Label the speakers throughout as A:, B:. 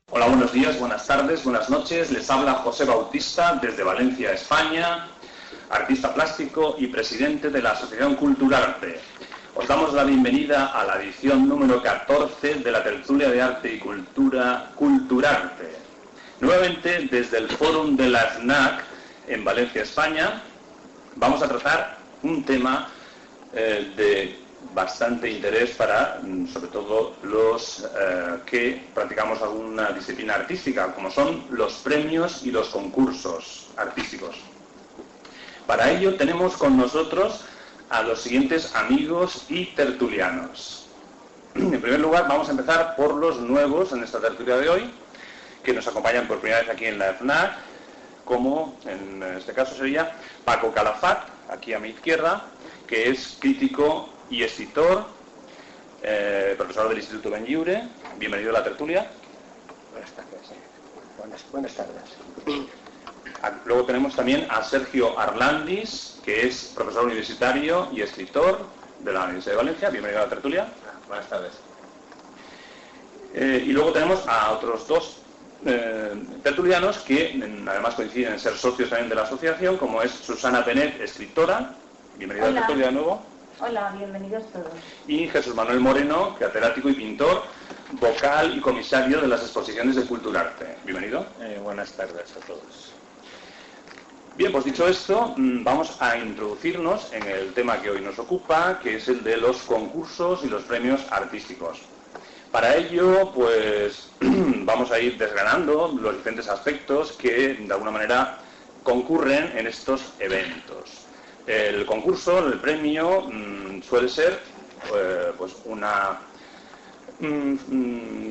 A: Hola, buenos días, buenas tardes, buenas noches. Les habla José Bautista desde Valencia, España, artista plástico y presidente de la Asociación Culturarte. Os damos la bienvenida a la edición número 14 de la tertulia de arte y cultura Culturarte. Nuevamente desde el Fórum de la FNAC en Valencia, España, vamos a tratar un tema de bastante interés para, sobre todo, los que practicamos alguna disciplina artística, como son los premios y los concursos artísticos. Para ello tenemos con nosotros a los siguientes amigos y tertulianos. En primer lugar, vamos a empezar por los nuevos en esta tertulia de hoy, que nos acompañan por primera vez aquí en la FNAC, como en este caso sería Paco Calafat, aquí a mi izquierda, que es crítico y escritor, profesor del Instituto Benlliure. Bienvenido a la tertulia.
B: Buenas tardes. Buenas tardes.
A: Luego tenemos también a Sergio Arlandis, que es profesor universitario y escritor de la Universidad de Valencia. Bienvenido a la tertulia.
B: Buenas tardes.
A: Y luego tenemos a otros dos tertulianos que además coinciden en ser socios también de la asociación, como es Susana Benet, escritora. Bienvenida a la tertulia de nuevo.
C: Hola, bienvenidos todos.
A: Y Jesús Manuel Moreno, catedrático y pintor, vocal y comisario de las exposiciones de Culturarte. Bienvenido.
B: Buenas tardes a todos.
A: Bien, pues dicho esto, vamos a introducirnos en el tema que hoy nos ocupa, que es el de los concursos y los premios artísticos. Para ello, pues vamos a ir desgranando los diferentes aspectos que de alguna manera concurren en estos eventos. El concurso, el premio, suele ser pues una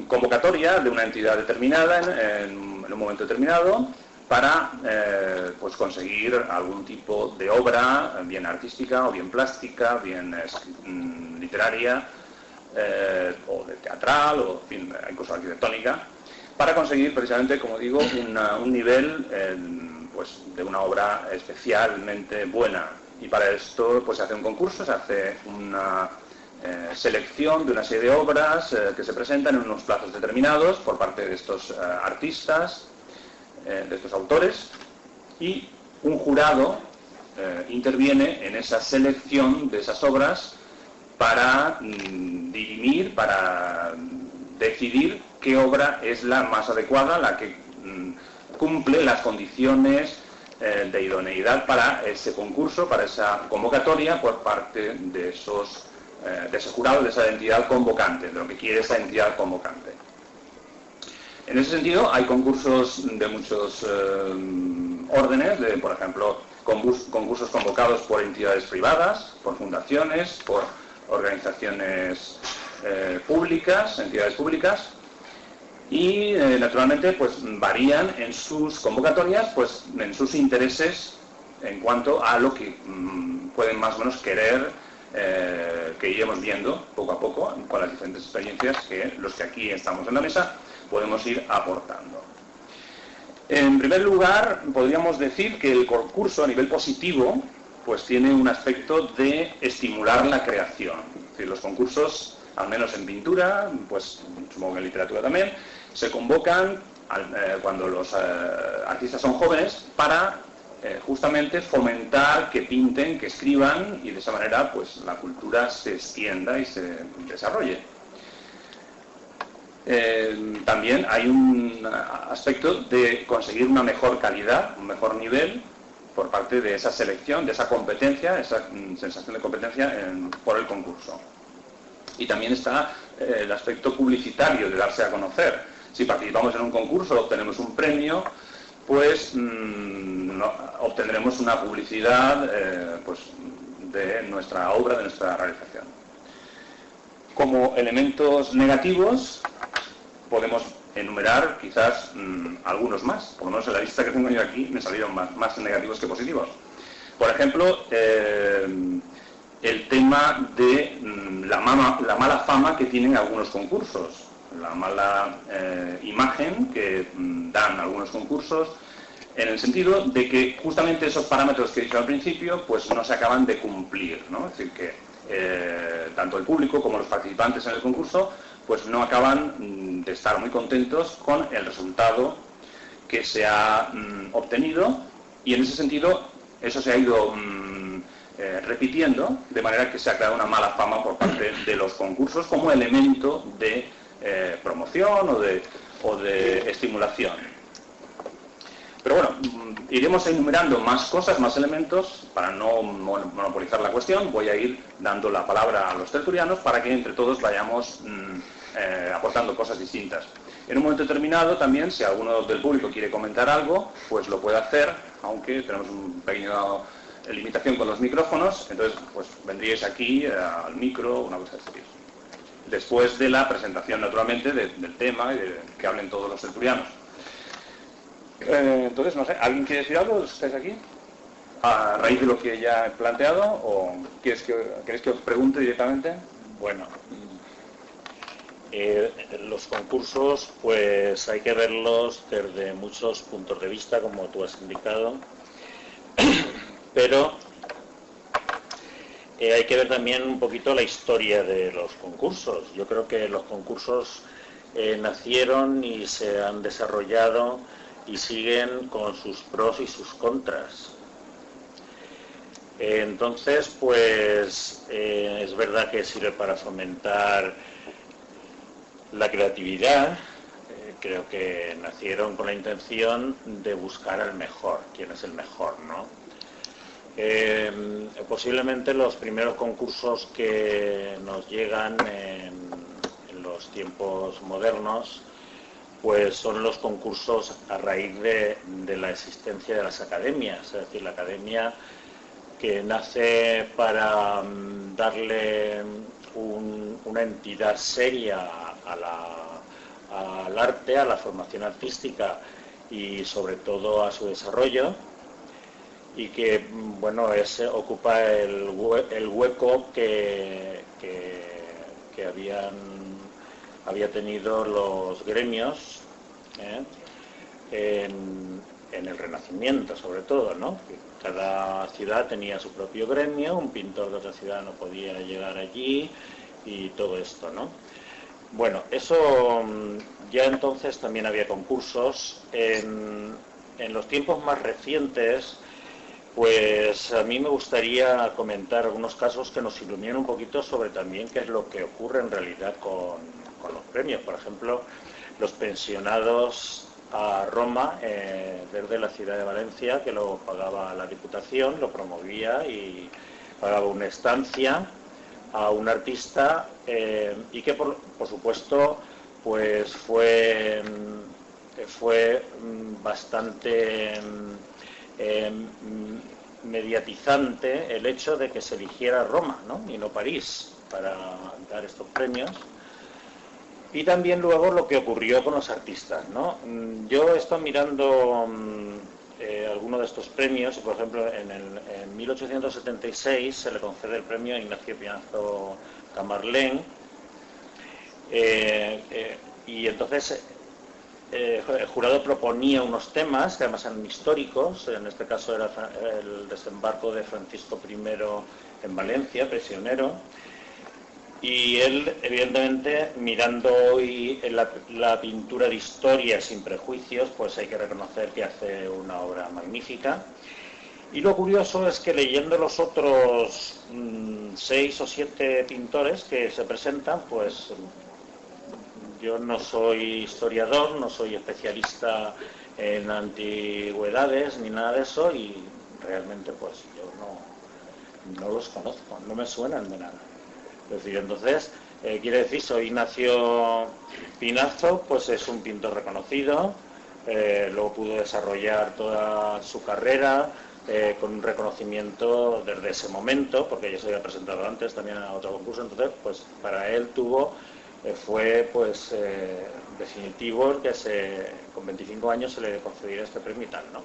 A: convocatoria de una entidad determinada en un momento determinado para pues conseguir algún tipo de obra, bien artística o bien plástica, bien literaria o de teatral o en fin, incluso arquitectónica, para conseguir precisamente, como digo, un nivel pues de una obra especialmente buena. Y para esto pues se hace un concurso, se hace una selección de una serie de obras que se presentan en unos plazos determinados por parte de estos artistas, de estos autores, y un jurado interviene en esa selección de esas obras para dirimir, para decidir qué obra es la más adecuada, la que cumple las condiciones de idoneidad para ese concurso, para esa convocatoria por parte de ese jurado, de esa entidad convocante, de lo que quiere esa entidad convocante. En ese sentido, hay concursos de muchos órdenes, por ejemplo, concursos convocados por entidades privadas, por fundaciones, por organizaciones públicas, entidades públicas, y naturalmente pues varían en sus convocatorias, pues en sus intereses en cuanto a lo que pueden más o menos querer que iremos viendo poco a poco con las diferentes experiencias que los que aquí estamos en la mesa podemos ir aportando. En primer lugar, podríamos decir que el concurso a nivel positivo pues tiene un aspecto de estimular la creación. Es decir, los concursos, al menos en pintura, pues supongo que en literatura también, se convocan cuando los artistas son jóvenes para justamente fomentar que pinten, que escriban, y de esa manera pues la cultura se extienda y se desarrolle. También hay un aspecto de conseguir una mejor calidad, un mejor nivel por parte de esa selección, de esa competencia, esa sensación de competencia por el concurso. Y también está el aspecto publicitario de darse a conocer. Si participamos en un concurso, obtenemos un premio, pues obtendremos una publicidad pues, de nuestra obra, de nuestra realización. Como elementos negativos, podemos enumerar quizás algunos más. Por lo menos en la lista que tengo yo aquí me salieron más negativos que positivos. Por ejemplo, el tema de la mala fama que tienen algunos concursos, la mala imagen que dan algunos concursos, en el sentido de que justamente esos parámetros que he dicho al principio pues no se acaban de cumplir, ¿no? Es decir, que tanto el público como los participantes en el concurso pues no acaban de estar muy contentos con el resultado que se ha obtenido, y en ese sentido eso se ha ido repitiendo, de manera que se ha creado una mala fama por parte de los concursos como elemento de promoción o de estimulación. Pero bueno, iremos enumerando más cosas, más elementos, para no monopolizar la cuestión. Voy a ir dando la palabra a los tertulianos para que entre todos vayamos aportando cosas distintas. En un momento determinado también, si alguno del público quiere comentar algo, pues lo puede hacer, aunque tenemos una pequeña limitación con los micrófonos, entonces pues vendríais aquí al micro, una cosa así. Después de la presentación, naturalmente, del tema y de que hablen todos los tertulianos. Entonces, no sé, ¿alguien quiere decir algo? ¿Estáis aquí? ¿A raíz de lo que ya he planteado? ¿O queréis que os pregunte directamente?
D: Bueno, los concursos, pues hay que verlos desde muchos puntos de vista, como tú has indicado, pero hay que ver también un poquito la historia de los concursos. Yo creo que los concursos nacieron y se han desarrollado y siguen con sus pros y sus contras. Entonces, pues es verdad que sirve para fomentar la creatividad. Creo que nacieron con la intención de buscar al mejor, quién es el mejor, ¿no? Posiblemente los primeros concursos que nos llegan en los tiempos modernos pues son los concursos a raíz de la existencia de las academias, es decir, la academia que nace para darle una entidad seria al arte, a la formación artística y sobre todo a su desarrollo, y que bueno ocupa el hueco que había tenido los gremios en el Renacimiento, sobre todo, ¿no? Cada ciudad tenía su propio gremio, un pintor de otra ciudad no podía llegar allí y todo esto, ¿no? Bueno, eso ya entonces también había concursos. En los tiempos más recientes, pues a mí me gustaría comentar algunos casos que nos iluminen un poquito sobre también qué es lo que ocurre en realidad con los premios. Por ejemplo, los pensionados a Roma desde la ciudad de Valencia, que lo pagaba la Diputación, lo promovía y pagaba una estancia a un artista y que por supuesto pues fue bastante mediatizante el hecho de que se eligiera Roma, ¿no? Y no París para dar estos premios. Y también luego lo que ocurrió con los artistas, ¿no? Yo he estado mirando algunos de estos premios, y por ejemplo en 1876 se le concede el premio a Ignacio Pinazo Camarlén, y entonces el jurado proponía unos temas que además eran históricos. En este caso era el desembarco de Francisco I en Valencia, prisionero. Y él, evidentemente, mirando hoy la pintura de historia sin prejuicios, pues hay que reconocer que hace una obra magnífica. Y lo curioso es que leyendo los otros 6 o 7 pintores que se presentan, pues yo no soy historiador, no soy especialista en antigüedades ni nada de eso, y realmente pues yo no los conozco, no me suenan de nada. Es decir, entonces, quiere decir, soy Ignacio Pinazo, pues es un pintor reconocido, luego pudo desarrollar toda su carrera con un reconocimiento desde ese momento, porque ya se había presentado antes también a otro concurso. Entonces, pues para él fue pues definitivo el que con 25 años se le concediera este premio y tal, ¿no?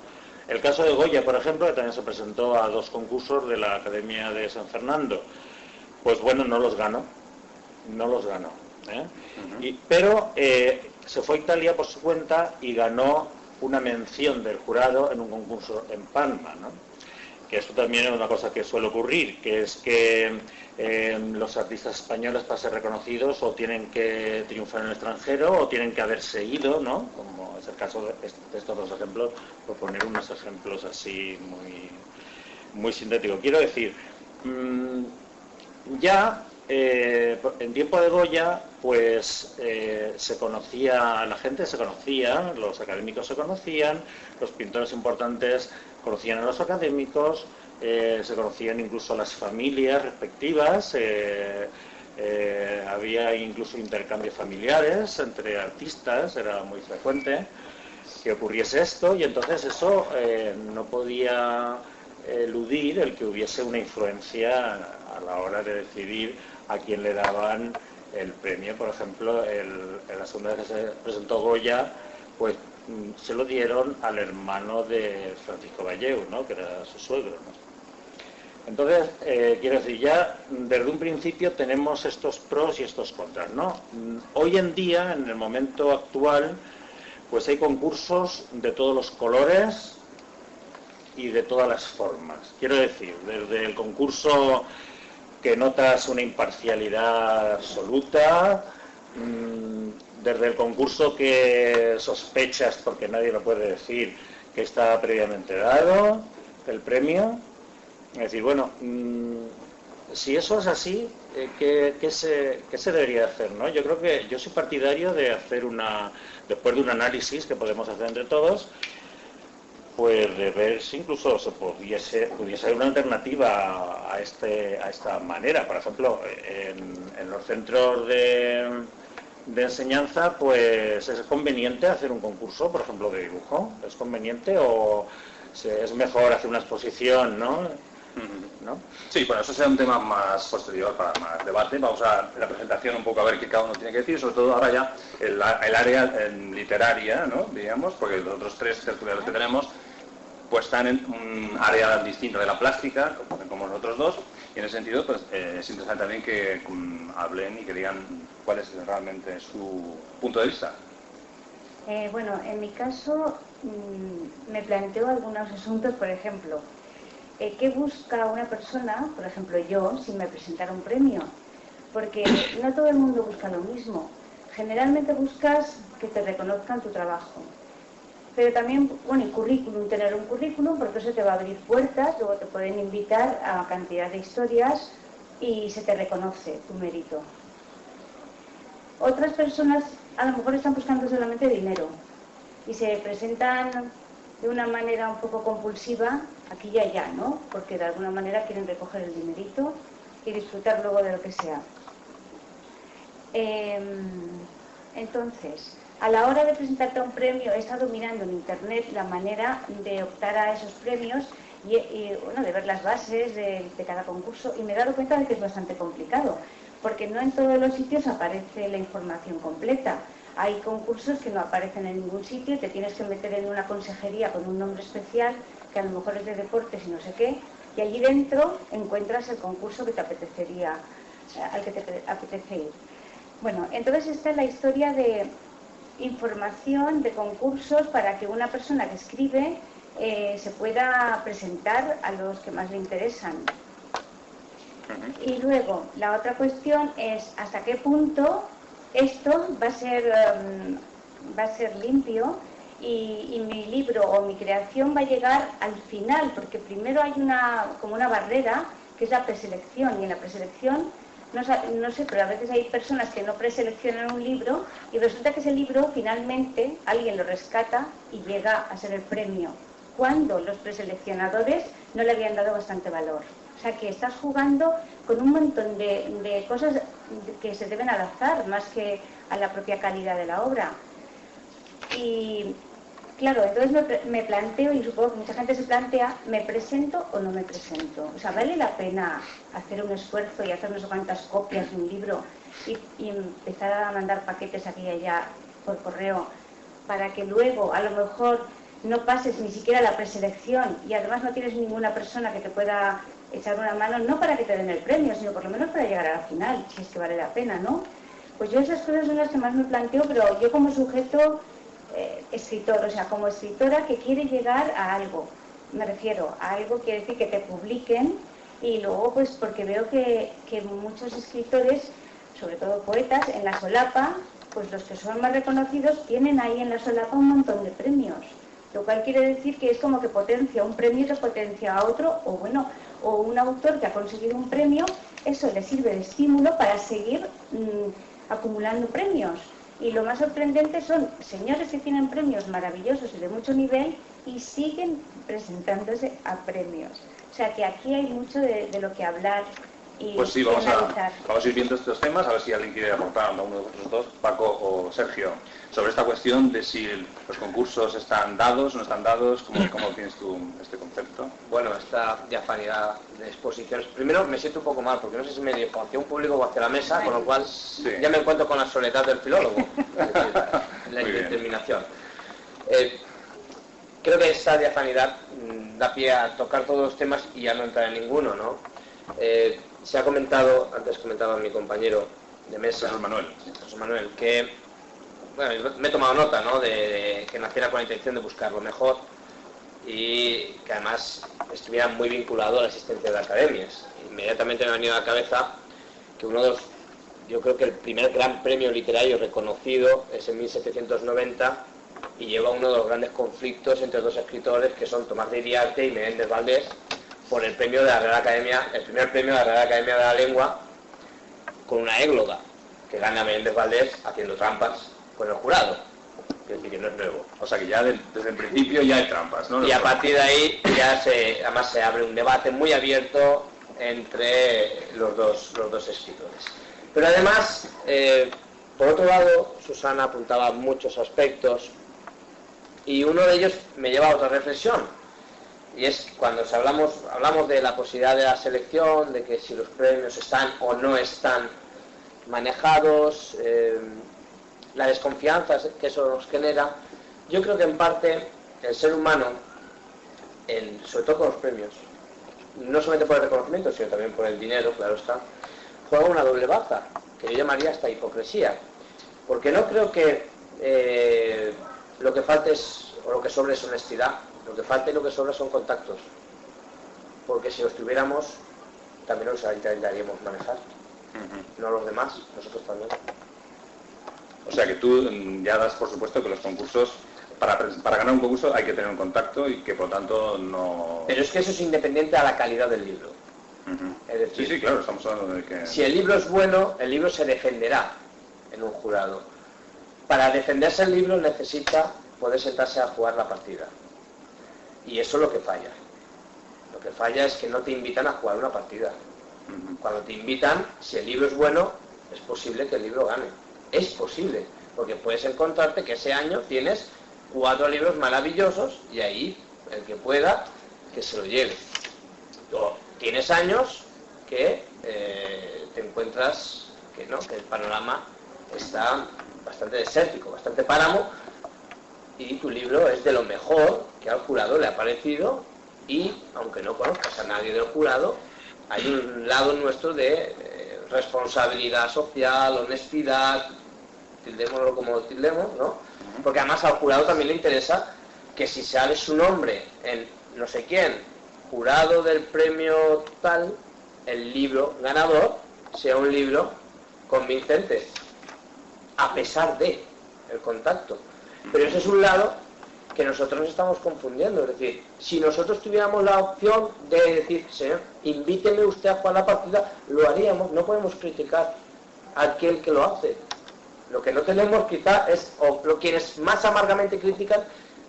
D: El caso de Goya, por ejemplo, que también se presentó a 2 concursos de la Academia de San Fernando, Pues bueno, no los ganó. Pero se fue a Italia por su cuenta y ganó una mención del jurado en un concurso en Palma, ¿no? Que esto también es una cosa que suele ocurrir, que es que los artistas españoles, para ser reconocidos, o tienen que triunfar en el extranjero o tienen que haberse ido, ¿no? Como es el caso de estos dos ejemplos, por poner unos ejemplos así muy sintéticos. Quiero decir, ya en tiempo de Goya, pues se conocía, la gente se conocía, los académicos se conocían, los pintores importantes conocían a los académicos, se conocían incluso las familias respectivas, había incluso intercambios familiares entre artistas, era muy frecuente que ocurriese esto, y entonces eso no podía eludir el que hubiese una influencia a la hora de decidir a quién le daban el premio. Por ejemplo, en la segunda vez que se presentó Goya, pues se lo dieron al hermano de Francisco Valleu, ¿no? Que era su suegro, ¿no? Entonces, quiero decir, ya desde un principio tenemos estos pros y estos contras, ¿no? Hoy en día, en el momento actual, pues hay concursos de todos los colores y de todas las formas. Quiero decir, desde el concurso que notas una imparcialidad absoluta, desde el concurso que sospechas, porque nadie lo puede decir, que está previamente dado, el premio. Es decir, bueno, si eso es así, ¿qué se debería hacer, ¿no? Yo creo que yo soy partidario de hacer después de un análisis que podemos hacer entre todos, pues de ver si incluso se pudiese haber una alternativa a esta manera. Por ejemplo, en los centros de enseñanza, pues es conveniente hacer un concurso, por ejemplo, de dibujo. ¿Es conveniente o es mejor hacer una exposición, ¿no? ¿No?
A: Sí, bueno, eso será un tema más posterior para más debate. Vamos a la presentación un poco a ver qué cada uno tiene que decir, sobre todo ahora ya el área literaria, ¿no? Digamos, porque los otros tres tertulianos que tenemos pues están en un área distinta de la plástica, como los otros dos, y en ese sentido pues es interesante también que hablen y que digan cuál es realmente su punto de vista.
C: Bueno, en mi caso me planteo algunos asuntos, por ejemplo, ¿qué busca una persona, por ejemplo yo, si me presentara un premio? Porque no todo el mundo busca lo mismo. Generalmente buscas que te reconozcan tu trabajo. Pero también, bueno, el currículum, tener un currículum, porque eso te va a abrir puertas, luego te pueden invitar a cantidad de historias y se te reconoce tu mérito. Otras personas a lo mejor están buscando solamente dinero y se presentan de una manera un poco compulsiva, aquí y allá, ¿no? Porque de alguna manera quieren recoger el dinerito y disfrutar luego de lo que sea. Entonces, a la hora de presentarte a un premio, he estado mirando en internet la manera de optar a esos premios y bueno, de ver las bases de cada concurso, y me he dado cuenta de que es bastante complicado, porque no en todos los sitios aparece la información completa. Hay concursos que no aparecen en ningún sitio, te tienes que meter en una consejería con un nombre especial, que a lo mejor es de deportes y no sé qué, y allí dentro encuentras el concurso que te apetecería, al que te apetece ir. Bueno, entonces esta es la historia de información de concursos para que una persona que escribe se pueda presentar a los que más le interesan. Y luego, la otra cuestión es hasta qué punto esto va a ser limpio y mi libro o mi creación va a llegar al final, porque primero hay como una barrera que es la preselección, y en la preselección no sé, pero a veces hay personas que no preseleccionan un libro y resulta que ese libro finalmente alguien lo rescata y llega a ser el premio, cuando los preseleccionadores no le habían dado bastante valor. O sea que estás jugando con un montón de cosas que se deben al azar, más que a la propia calidad de la obra. Y claro, entonces me planteo, y supongo que mucha gente se plantea, ¿me presento o no me presento? O sea, ¿vale la pena hacer un esfuerzo y hacer no sé cuántas copias de un libro y empezar a mandar paquetes aquí y allá por correo para que luego a lo mejor no pases ni siquiera la preselección y además no tienes ninguna persona que te pueda echar una mano, no para que te den el premio, sino por lo menos para llegar a la final, si es que vale la pena, ¿no? Pues yo esas cosas son las que más me planteo, pero yo como sujeto escritor, o sea, como escritora que quiere llegar a algo, me refiero a algo, quiere decir que te publiquen, y luego pues porque veo que muchos escritores, sobre todo poetas, en la solapa, pues los que son más reconocidos tienen ahí en la solapa un montón de premios, lo cual quiere decir que es como que potencia un premio que potencia a otro, o bueno, o un autor que ha conseguido un premio, eso le sirve de estímulo para seguir acumulando premios. Y lo más sorprendente son señores que tienen premios maravillosos y de mucho nivel y siguen presentándose a premios. O sea que aquí hay mucho de lo que hablar. Y
A: pues sí, vamos a ir viendo estos temas, a ver si alguien quiere aportar a uno de vosotros dos, Paco o Sergio, sobre esta cuestión de si los concursos están dados o no están dados. ¿Cómo tienes tú este concepto?
B: Bueno, esta diafanidad de exposiciones. Primero me siento un poco mal, porque no sé si me dirijo hacia un público o hacia la mesa, con lo cual ya me encuentro con la soledad del filólogo, es decir, la indeterminación. Creo que esta diafanidad da pie a tocar todos los temas y ya no entrar en ninguno, ¿no? Se ha comentado, antes comentaba mi compañero de mesa, Jesús Manuel, que bueno, me he tomado nota, ¿no?, de que naciera con la intención de buscar lo mejor y que además estuviera muy vinculado a la existencia de academias. Inmediatamente me ha venido a la cabeza que uno de los, yo creo que el primer gran premio literario reconocido es en 1790 y lleva uno de los grandes conflictos entre dos escritores que son Tomás de Iriarte y Menéndez Valdés, por el premio de la Real Academia, el primer premio de la Real Academia de la Lengua, con una égloga que gana Menéndez Valdés haciendo trampas con el jurado. Es decir, que no es nuevo.
A: O sea que ya desde el principio ya hay trampas, ¿no?
B: Y a partir de ahí ya además se abre un debate muy abierto entre los dos escritores. Pero además, por otro lado, Susana apuntaba muchos aspectos y uno de ellos me lleva a otra reflexión. Y es cuando hablamos de la posibilidad de la selección, de que si los premios están o no están manejados, la desconfianza que eso nos genera. Yo creo que en parte el ser humano, sobre todo con los premios, no solamente por el reconocimiento, sino también por el dinero, claro está, juega una doble baza, que yo llamaría hasta hipocresía. Porque no creo que lo que falte o lo que sobre es honestidad. Lo que falta y lo que sobra son contactos, porque si los tuviéramos también los intentaríamos manejar, no los demás, nosotros también.
A: O sea que tú ya das por supuesto que los concursos, para ganar un concurso hay que tener un contacto y que por lo tanto no...
B: Pero es que eso es independiente a la calidad del libro. Es decir,
A: sí, claro, estamos hablando de que...
B: Si el libro es bueno, el libro se defenderá en un jurado. Para defenderse el libro necesita poder sentarse a jugar la partida. Y eso es lo que falla. Lo que falla es que no te invitan a jugar una partida. Cuando te invitan, si el libro es bueno, es posible que el libro gane. Es posible, porque puedes encontrarte que ese año tienes 4 libros maravillosos y ahí, el que pueda, que se lo lleve. O tienes años que te encuentras que no, que el panorama está bastante desértico, bastante páramo, y tu libro es de lo mejor que al jurado le ha parecido, y aunque no conozcas a nadie del jurado, hay un lado nuestro de responsabilidad social, honestidad, tildémoslo como tildemos, ¿no? Porque además al jurado también le interesa que si sale su nombre en no sé quién, jurado del premio tal, el libro ganador sea un libro convincente, a pesar de el contacto. Pero ese es un lado que nosotros estamos confundiendo. Es decir, si nosotros tuviéramos la opción de decir, señor, invíteme usted a jugar la partida, lo haríamos. No podemos criticar a aquel que lo hace. Lo que no tenemos quizá es, quienes más amargamente critican,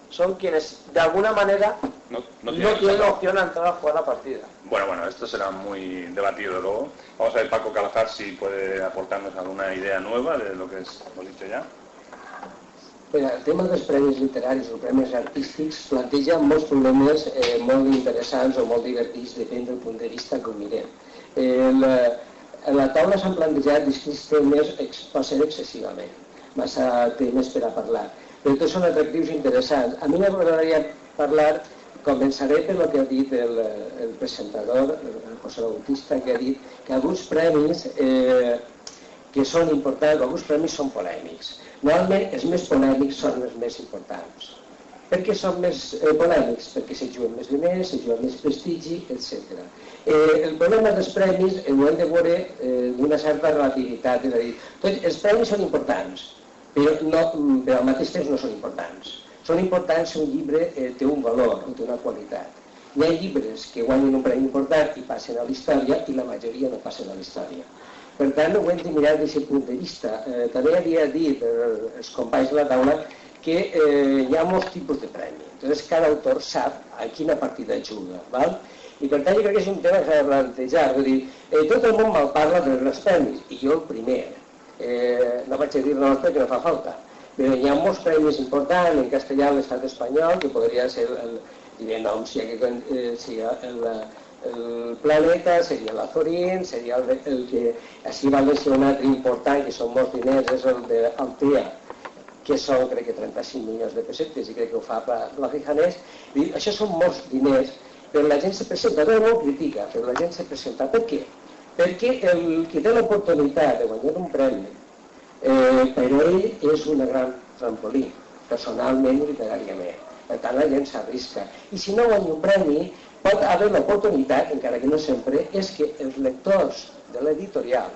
B: son quienes de alguna manera no tienen la opción a entrar a jugar la partida.
A: Bueno, esto será muy debatido luego. Vamos a ver Paco Calafat si puede aportarnos alguna idea nueva de lo que hemos dicho ja.
E: Bé, el tema dels premis literaris o premis artístics planteja molts problemes molt interessants o molt divertits, depèn del punt de vista que ho mirem. A la taula s'han plantejat distints temes, pot ser excessivament, massa temes per a parlar, però tots són atractius interessants. A mi m'agradaria parlar començaré per el que ha dit el presentador, el José Bautista, que ha dit que alguns premis que són importants, alguns premis són polèmics. Normalment els més polèmics són els més importants. Per què són més polèmics? Perquè se juguen més diners, se juguen més prestigi, etc. El problema dels premis ho hem de veure d'una certa relativitat, és a dir, tots els premis són importants, però al mateix temps no són importants. Són importants si un llibre té un valor o té una qualitat. Hi ha llibres que guanyen un premi important i passen a la història i la majoria no passen a la història. Per tant, ho hem de mirar des d'aquest punt de vista. També havia dit els companys de la taula que hi ha molts tipus de premi. Entonces, cada autor sap a quina partida juga. Val? I per tant, jo crec que és un tema que s'ha de plantejar. Vull dir, tot el món malparla dels premis, i jo el primer. No vaig a dir res perquè no fa falta. Però hi ha molts premis importants en castellà a l'estat espanyol, que podria ser el Planeta, seria l'Azorín, seria el que així va ser un altre important, que són molts diners, és el d'Altea, que són, crec que 35 milions de pessetes, i crec que ho fa la Gijanés. Això són molts diners, però la gent se presenta, no ho critica, però la gent se presenta. Per què? Perquè el que té l'oportunitat de guanyar un premi, per ell és un gran trampolí, personalment i literàriament. Per tant, la gent s'arrisca. I si no guanya un premi, pot haver l'oportunitat, encara que no sempre, és que els lectors de l'editorial,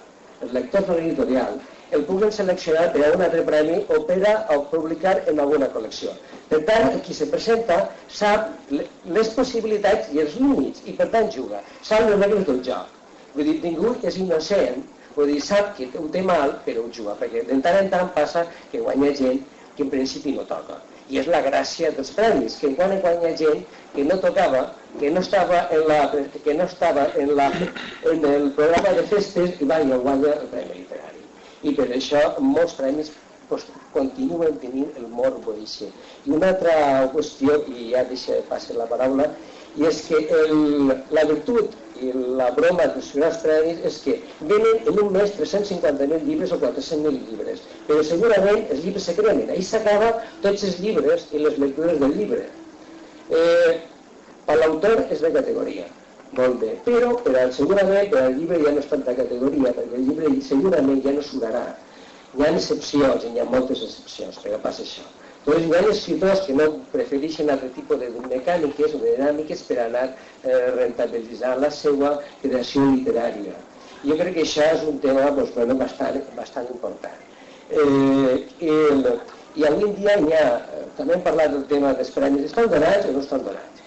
E: el puguin seleccionar per a un altre premi o per a publicar en alguna col·lecció. Per tant, el qui se presenta sap les possibilitats i els límits, i per tant juga. Sap les regles del joc. Vull dir, ningú és innocent, vull dir, sap que ho té mal, però ho juga, perquè de tant en tant passa que guanya gent que en principi no toca. I és la gràcia dels premis, que quan guanya gent que no tocava, que no estava en el programa de festes i guanya el premi literari. I per això molts premis continuen tenint el morbo d'això. I una altra qüestió, i ja deixa passar la paraula, i és que la virtut i la broma dels grans premis és que venen en un mes 350.000 llibres o 400.000 llibres, però segurament els llibres se cremen, ahir s'acaba tots els llibres i les lectures del llibre. Per l'autor és de categoria, molt bé, però segurament per al llibre ja no és tanta categoria, perquè el llibre segurament ja no surarà. Hi ha excepcions, i hi ha moltes excepcions, però passa això. Doncs hi ha escriptors que no prefereixen altre tipus de mecàniques o de dinàmiques per anar rentabilitzant la seva creació literària. Jo crec que això és un tema bastant important. I avui en dia també hem parlat del tema dels premis, estan donats o no estan donats?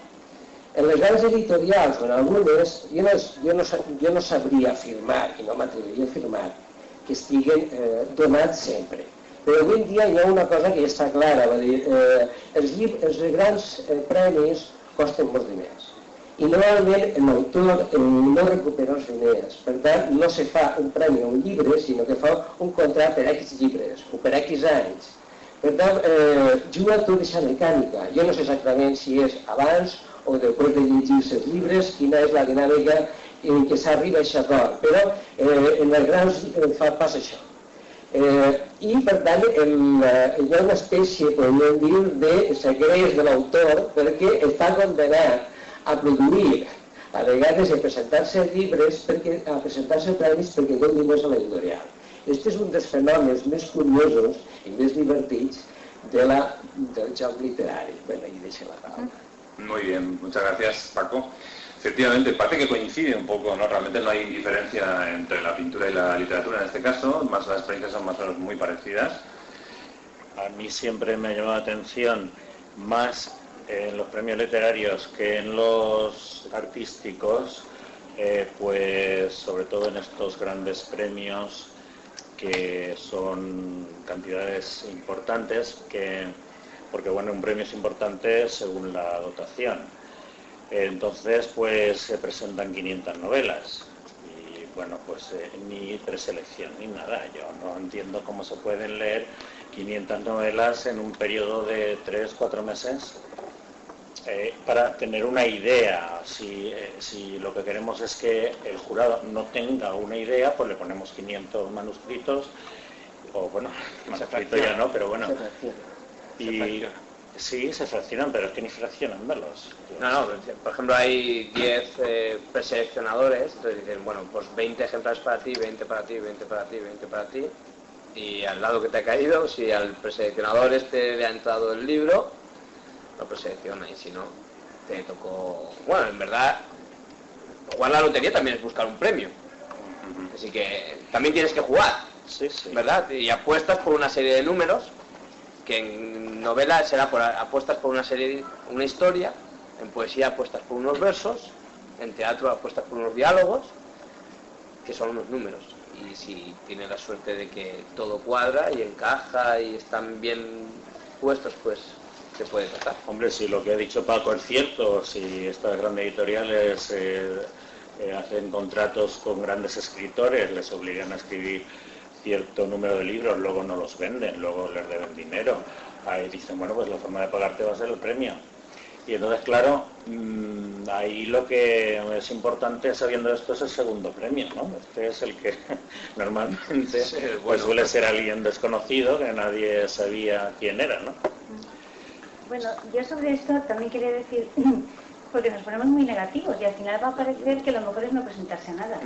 E: En les grans editorials o en algunes, jo no sabria afirmar, i no m'atreviria a afirmar, que estiguen donats sempre. Però avui en dia hi ha una cosa que ja està clara, va dir, els grans premis costen molts diners. I normalment l'autor no recupera els diners. Per tant, no se fa un premi a un llibre, sinó que fa un contracte per X llibres o per X anys. Per tant, juga tota aquesta mecànica. Jo no sé exactament si és abans o després de llegir-se els llibres, quina és la dinàmica en què s'arriba a aquest acord. Però en els grans passa això. I per tant hi ha una espècie, podríem dir, de segrest de l'autor perquè està condenat a produir, a vegades a presentar-se llibres, a presentar-se premis perquè doni diners a l'editorial. Aquest és un dels fenòmens més curiosos i més divertits del joc literari. Bueno, ahí deixo la paraula.
A: Muy bien, muchas gracias, Paco. Efectivamente, parece que coincide un poco, ¿no? Realmente no hay diferencia entre la pintura y la literatura en este caso, más las experiencias son más o menos muy parecidas.
D: A mí siempre me llama la atención más en los premios literarios que en los artísticos, pues sobre todo en estos grandes premios que son cantidades importantes, porque bueno, un premio es importante según la dotación. Entonces, pues se presentan 500 novelas y bueno, pues ni preselección ni nada. Yo no entiendo cómo se pueden leer 500 novelas en un periodo de 3-4 meses para tener una idea. Si lo que queremos es que el jurado no tenga una idea, pues le ponemos 500 manuscritos, o bueno, manuscritos ya no, pero bueno. Sí, se fraccionan, pero es que ni fraccionándolos.
B: No, por ejemplo hay 10 preseleccionadores, entonces dicen, bueno, pues 20 ejemplares para ti, 20 para ti, 20 para ti, 20 para ti, y al lado que te ha caído, si al preseleccionador le ha entrado el libro, lo preselecciona, y si no, te tocó... Bueno, en verdad, jugar la lotería también es buscar un premio, así que también tienes que jugar,
D: sí.
B: ¿Verdad? Y apuestas por una serie de números, que en novela será apuestas por una historia, en poesía apuestas por unos versos, en teatro apuestas por unos diálogos, que son unos números. Y si tienes la suerte de que todo cuadra y encaja y están bien puestos, pues te puede tocar.
D: Hombre, si lo que ha dicho Paco es cierto, si estas grandes editoriales hacen contratos con grandes escritores, les obligan a escribir cierto número de libros, luego no los venden, luego les deben dinero, ahí dicen, bueno, pues la forma de pagarte va a ser el premio. Y entonces, claro, ahí lo que es importante sabiendo esto es el segundo premio, ¿no? Este es el que normalmente pues suele ser alguien desconocido, que nadie sabía quién era, ¿no?
C: Bueno, yo sobre esto también quería decir, porque nos ponemos muy negativos y al final va a parecer que lo mejor es no presentarse a nada.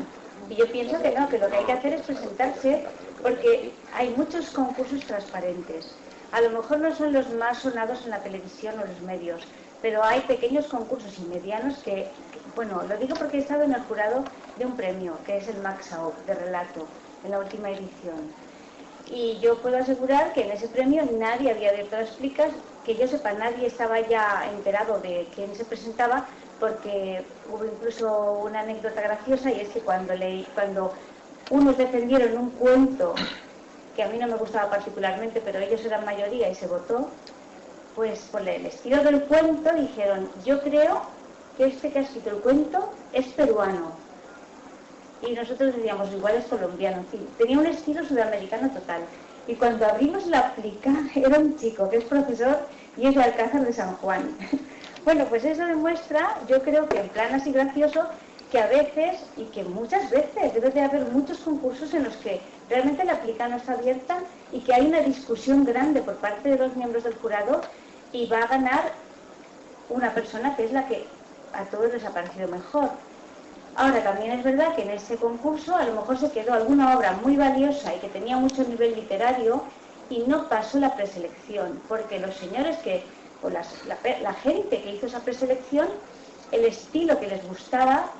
C: Y yo pienso que no, que lo que hay que hacer es presentarse, porque hay muchos concursos transparentes. A lo mejor no son los más sonados en la televisión o los medios, pero hay pequeños concursos y medianos que, bueno, lo digo porque he estado en el jurado de un premio, que es el Max Aub, de relato, en la última edición. Y yo puedo asegurar que en ese premio nadie había abierto las plicas, que yo sepa, nadie estaba ya enterado de quién se presentaba, porque hubo incluso una anécdota graciosa, y es que cuando unos defendieron un cuento que a mí no me gustaba particularmente, pero ellos eran mayoría y se votó, pues por el estilo del cuento dijeron, yo creo que este que ha escrito el cuento es peruano. Y nosotros decíamos, igual es colombiano, en fin, tenía un estilo sudamericano total. Y cuando abrimos la plica, era un chico que es profesor y es de Alcázar de San Juan. Bueno, pues eso demuestra, yo creo que en plan así gracioso, que a veces, y que muchas veces, debe de haber muchos concursos en los que realmente la plica no está abierta y que hay una discusión grande por parte de los miembros del jurado y va a ganar una persona que es la que a todos les ha parecido mejor. Ahora, también es verdad que en ese concurso a lo mejor se quedó alguna obra muy valiosa y que tenía mucho nivel literario y no pasó la preselección, porque los señores o la gente que hizo esa preselección, el estilo que les gustaba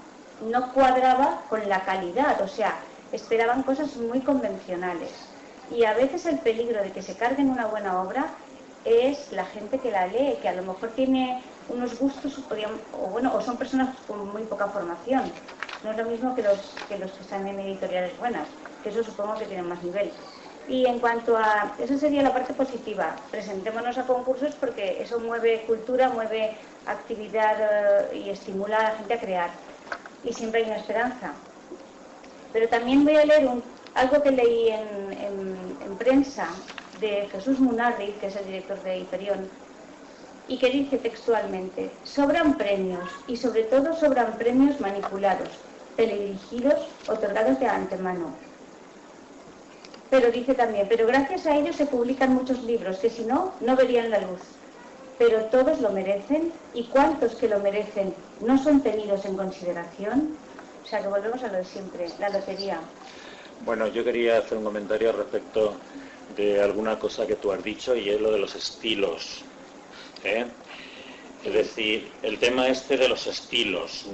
C: no cuadraba con la calidad, o sea, esperaban cosas muy convencionales. Y a veces el peligro de que se carguen una buena obra es la gente que la lee, que a lo mejor tiene unos gustos o son personas con muy poca formación. No es lo mismo que los que están en editoriales buenas, que eso supongo que tienen más nivel. Y en cuanto a... Eso sería la parte positiva. Presentémonos a concursos porque eso mueve cultura, mueve actividad y estimula a la gente a crear. Y siempre hay una esperanza. Pero también voy a leer algo que leí en prensa de Jesús Munarri, que es el director de Hiperión, y que dice textualmente: sobran premios, y sobre todo sobran premios manipulados, teledirigidos, otorgados de antemano. Pero dice también, pero gracias a ellos se publican muchos libros que si no, no verían la luz. Pero todos lo merecen, y cuántos que lo merecen no son tenidos en consideración. O sea que volvemos a lo de siempre, la lotería.
D: Bueno, yo quería hacer un comentario respecto de alguna cosa que tú has dicho, y es lo de los estilos. Es decir, el tema este de los estilos.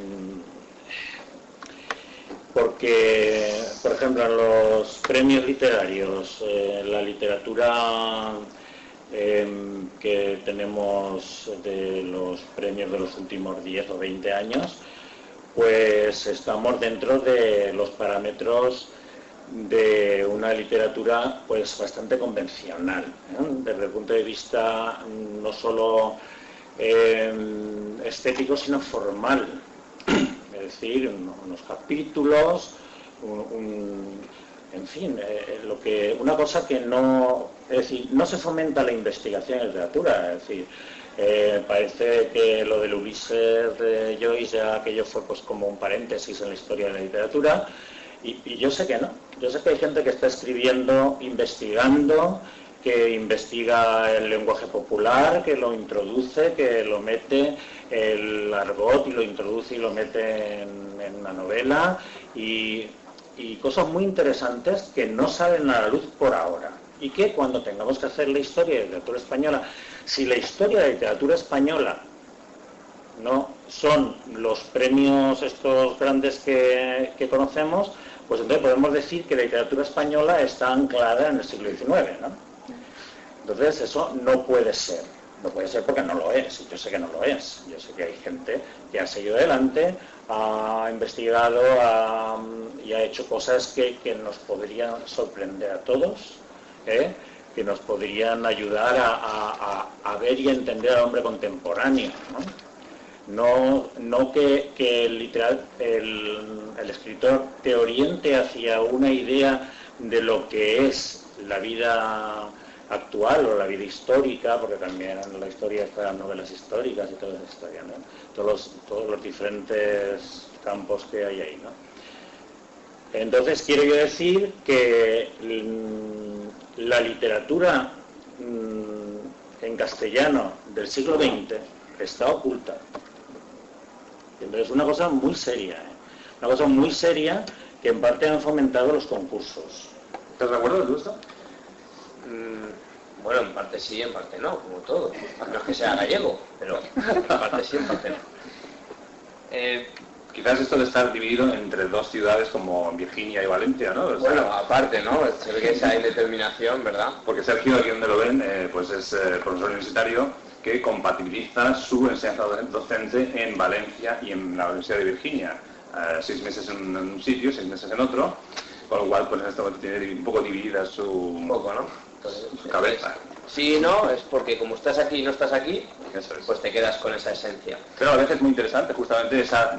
D: Porque, por ejemplo, en los premios literarios, la literatura que tenemos de los premios de los últimos 10 o 20 años, pues estamos dentro de los parámetros de una literatura pues bastante convencional, desde el punto de vista no solo estético, sino formal. Es decir, unos capítulos, en fin, una cosa que no, es decir, no se fomenta la investigación en literatura. Es decir, parece que lo del Ulises de Joyce ya aquello fue pues como un paréntesis en la historia de la literatura, y yo sé que no. Yo sé que hay gente que está escribiendo, investigando que investiga el lenguaje popular, que lo introduce, que lo mete el argot y lo introduce y lo mete en la novela, y cosas muy interesantes que no salen a la luz por ahora, y que cuando tengamos que hacer la historia de literatura española, si la historia de literatura española no son los premios estos grandes que conocemos, pues entonces podemos decir que la literatura española está anclada en el siglo XIX, ¿no? Entonces eso no puede ser porque no lo es, y yo sé que no lo es. Yo sé que hay gente que ha seguido adelante, ha investigado y ha hecho cosas que nos podrían sorprender a todos, que nos podrían ayudar a ver y entender al hombre contemporáneo, no que el escritor te oriente hacia una idea de lo que es la vida actual o la vida histórica, porque también en la historia están las novelas históricas y toda esa historia, ¿no? Todos los diferentes campos que hay ahí, ¿no? Entonces quiero yo decir que la literatura en castellano del siglo XX está oculta. Entonces es una cosa muy seria, una cosa muy seria que en parte han fomentado los concursos.
A: ¿Estás de acuerdo con esto?
B: Bueno, en parte sí, en parte no, como todo. No es que sea gallego, pero en parte sí, en parte no.
A: Quizás esto de estar dividido entre dos ciudades como Virginia y Valencia, ¿no? O sea,
B: bueno, aparte, ¿no? Se ve que esa indeterminación, ¿verdad?
A: Porque Sergio, aquí donde lo ven, pues es profesor universitario que compatibiliza su enseñanza docente en Valencia y en la Universidad de Virginia. 6 meses en un sitio, 6 meses en otro, con lo cual pues en este momento tiene un poco dividida su cabeza.
B: Sí, no, es porque como estás aquí y no estás aquí,
A: Eso es.
B: pues te quedas con esa esencia.
A: Pero a veces es muy interesante justamente esa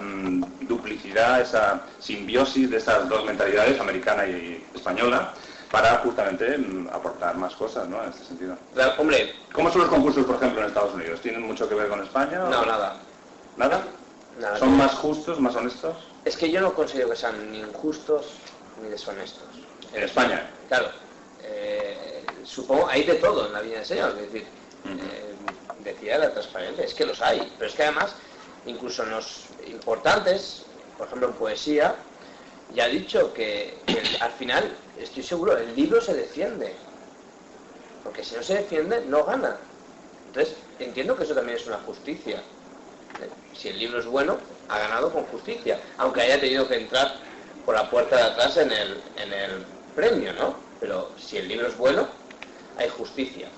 A: duplicidad, esa simbiosis de estas dos mentalidades, americana y española, para justamente aportar más cosas, ¿no? En este sentido.
B: Pero, hombre,
A: ¿Cómo son los concursos, por ejemplo, en Estados Unidos? ¿Tienen mucho que ver con España?
B: no, nada.
A: ¿Nada?
B: Nada.
A: ¿Son más justos, más honestos?
B: Es que yo no considero que sean ni injustos ni deshonestos.
A: En España.
B: Claro. Supongo, hay de todo en la vida del Señor, es decir, decía la transparencia, es que los hay, pero es que además, incluso en los importantes, por ejemplo en poesía, ya he dicho que al final, estoy seguro, el libro se defiende, porque si no se defiende, no gana. Entonces, entiendo que eso también es una justicia. Si el libro es bueno, ha ganado con justicia, aunque haya tenido que entrar por la puerta de atrás en el premio, ¿no? Pero si el libro es bueno, hay justicia.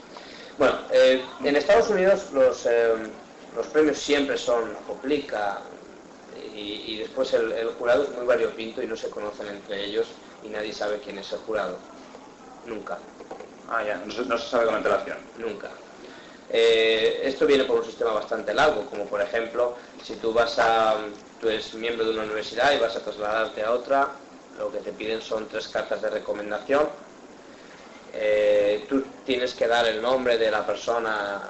B: Bueno, en Estados Unidos los premios siempre son Hoplica y después el jurado es muy variopinto y no se conocen entre ellos y nadie sabe quién es el jurado. Nunca.
A: Ah, ya, no se sabe con antelación.
B: Nunca. Esto viene por un sistema bastante largo, como por ejemplo, si tú eres miembro de una universidad y vas a trasladarte a otra, lo que te piden son 3 cartas de recomendación. Tú tienes que dar el nombre de la persona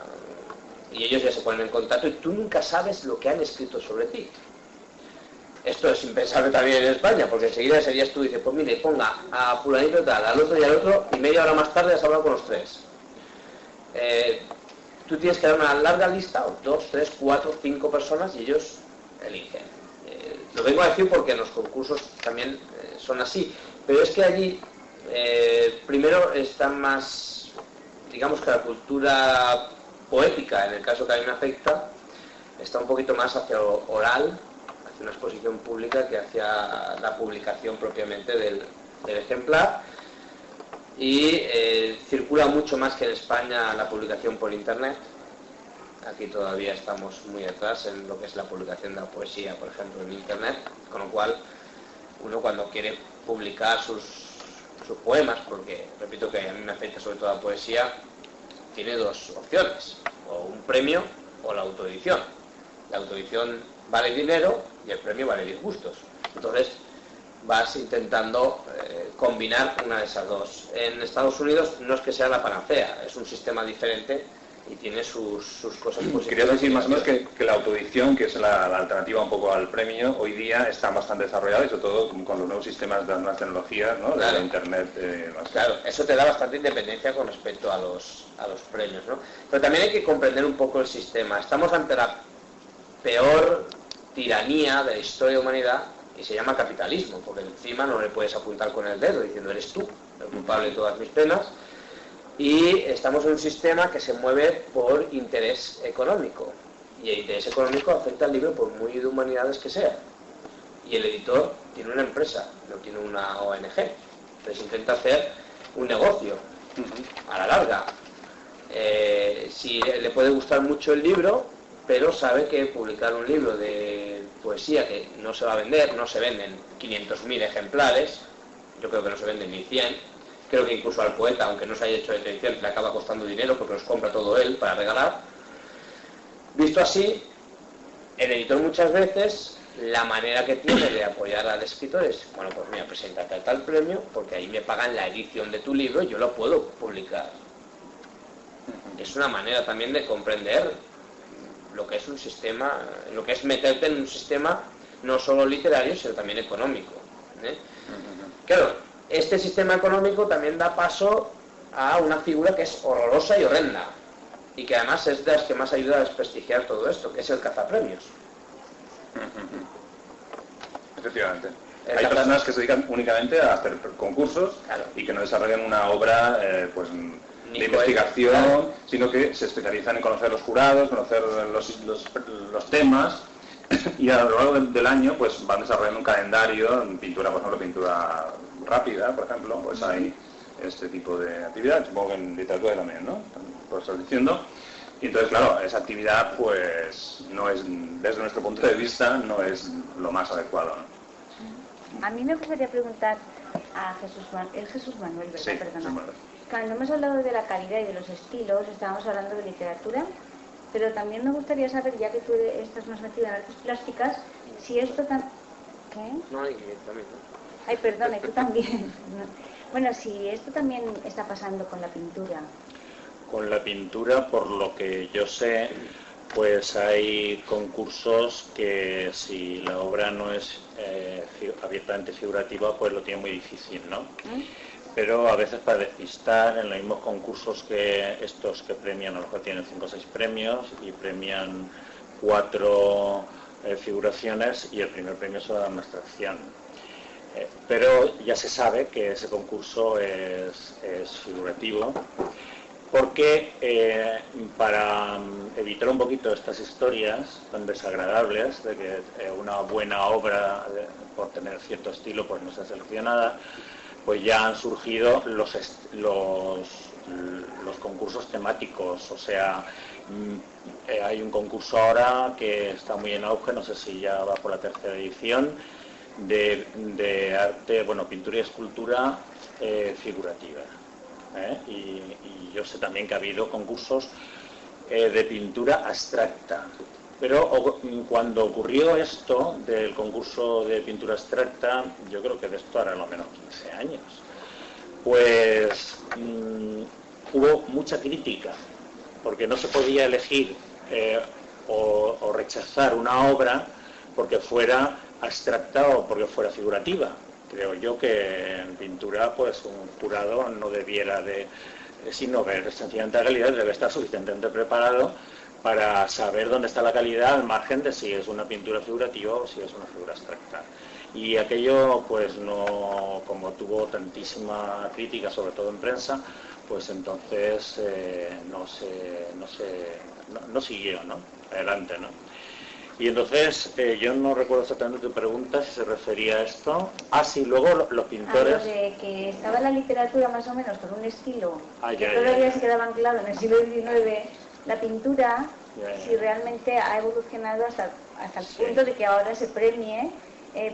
B: y ellos ya se ponen en contacto y tú nunca sabes lo que han escrito sobre ti. Esto es impensable también en España, porque enseguida ese día tú dices, pues mire, ponga a fulanito tal, al otro y al otro, y media hora más tarde has hablado con los 3. Tú tienes que dar una larga lista, 2, 3, 4, 5 personas, y ellos eligen. Lo vengo a decir porque en los concursos también son así, pero es que allí primero está más, digamos que la cultura poética, en el caso que a mí me afecta, está un poquito más hacia lo oral, hacia una exposición pública que hacia la publicación propiamente del ejemplar, y circula mucho más que en España la publicación por internet. Aquí todavía estamos muy atrás en lo que es la publicación de la poesía, por ejemplo, en internet, con lo cual uno cuando quiere publicar sus poemas, porque repito que a mí me afecta sobre todo la poesía, tiene 2 opciones, o un premio o la autoedición. La autoedición vale dinero y el premio vale disgustos. Entonces vas intentando combinar una de esas dos. En Estados Unidos no es que sea la panacea, es un sistema diferente y tiene sus cosas positivas.
A: Quería decir más o menos que la autoedición, que es la alternativa un poco al premio, hoy día está bastante desarrollada y sobre todo con los nuevos sistemas de las nuevas tecnologías, ¿no?
B: Claro.
A: De Internet.
B: Claro, eso te da bastante independencia con respecto a los premios, ¿no? Pero también hay que comprender un poco el sistema. Estamos ante la peor tiranía de la historia de la humanidad y se llama capitalismo, porque encima no le puedes apuntar con el dedo diciendo eres tú el culpable de todas mis penas. Y estamos en un sistema que se mueve por interés económico. Y el interés económico afecta al libro por muy de humanidades que sea. Y el editor tiene una empresa, no tiene una ONG. Entonces intenta hacer un negocio a la larga. Si le puede gustar mucho el libro, pero sabe que publicar un libro de poesía que no se va a vender, no se venden 500.000 ejemplares, yo creo que no se venden ni 100. Creo que incluso al poeta, aunque no se haya hecho de edición, le acaba costando dinero porque los compra todo él para regalar. Visto así, el editor muchas veces, la manera que tiene de apoyar al escritor es, bueno, pues mira, preséntate a tal premio, porque ahí me pagan la edición de tu libro y yo lo puedo publicar. Es una manera también de comprender lo que es un sistema, lo que es meterte en un sistema no solo literario, sino también económico. Claro, este sistema económico también da paso a una figura que es horrorosa y horrenda y que además es de las que más ayuda a desprestigiar todo esto, que es el cazapremios.
A: Efectivamente. Hay personas que se dedican únicamente a hacer concursos, claro, y que no desarrollan una obra pues, de investigación, claro, sino que se especializan en conocer los jurados, conocer los temas, y a lo largo del año pues van desarrollando un calendario, en pintura, por ejemplo, pintura rápida, por ejemplo, pues hay este tipo de actividad, supongo que en literatura también, ¿no? Por estar diciendo. Y entonces, claro, esa actividad pues no es, desde nuestro punto de vista, no es lo más adecuado, ¿no?
C: A mí me gustaría preguntar a Jesús Manuel, ¿verdad?
A: Sí,
C: Perdona.
A: Jesús Manuel.
C: Cuando hemos hablado de la calidad y de los estilos, estábamos hablando de literatura, pero también me gustaría saber, ya que tú estás más metido en artes plásticas, si esto también... ¿Qué?
B: No, y también, ¿no?
C: Ay, perdona, y tú también. Bueno, si esto también está pasando con la pintura.
D: Con la pintura, por lo que yo sé, pues hay concursos que si la obra no es abiertamente figurativa, pues lo tiene muy difícil, ¿no? Pero a veces para despistar, en los mismos concursos que estos que premian, a lo mejor tienen 5 o 6 premios y premian 4 figuraciones y el primer premio se da una abstracción. Pero ya se sabe que ese concurso es figurativo, porque para evitar un poquito estas historias tan desagradables de que una buena obra por tener cierto estilo pues no sea seleccionada, pues ya han surgido los concursos temáticos. O sea, hay un concurso ahora que está muy en auge, no sé si ya va por la 3ª edición, de arte, bueno, pintura y escultura figurativa. Y yo sé también que ha habido concursos de pintura abstracta. Pero cuando ocurrió esto del concurso de pintura abstracta, yo creo que de esto hará lo menos 15 años, pues hubo mucha crítica, porque no se podía elegir o rechazar una obra porque fuera abstracta o porque fuera figurativa. Creo yo que en pintura pues un jurado no debiera de, sino ver sencillamente la calidad, debe estar suficientemente preparado para saber dónde está la calidad al margen de si es una pintura figurativa o si es una figura abstracta. Y aquello pues no, como tuvo tantísima crítica, sobre todo en prensa, pues entonces no siguió, ¿no? Adelante, ¿no? Y entonces, yo no recuerdo exactamente tu pregunta, si se refería a esto. Ah, sí, luego los pintores...
C: Hablo de que estaba la literatura más o menos con un estilo que
D: ya,
C: todavía
D: ya.
C: se quedaba anclado en el siglo XIX. La pintura, si realmente ha evolucionado hasta el punto de que ahora se premie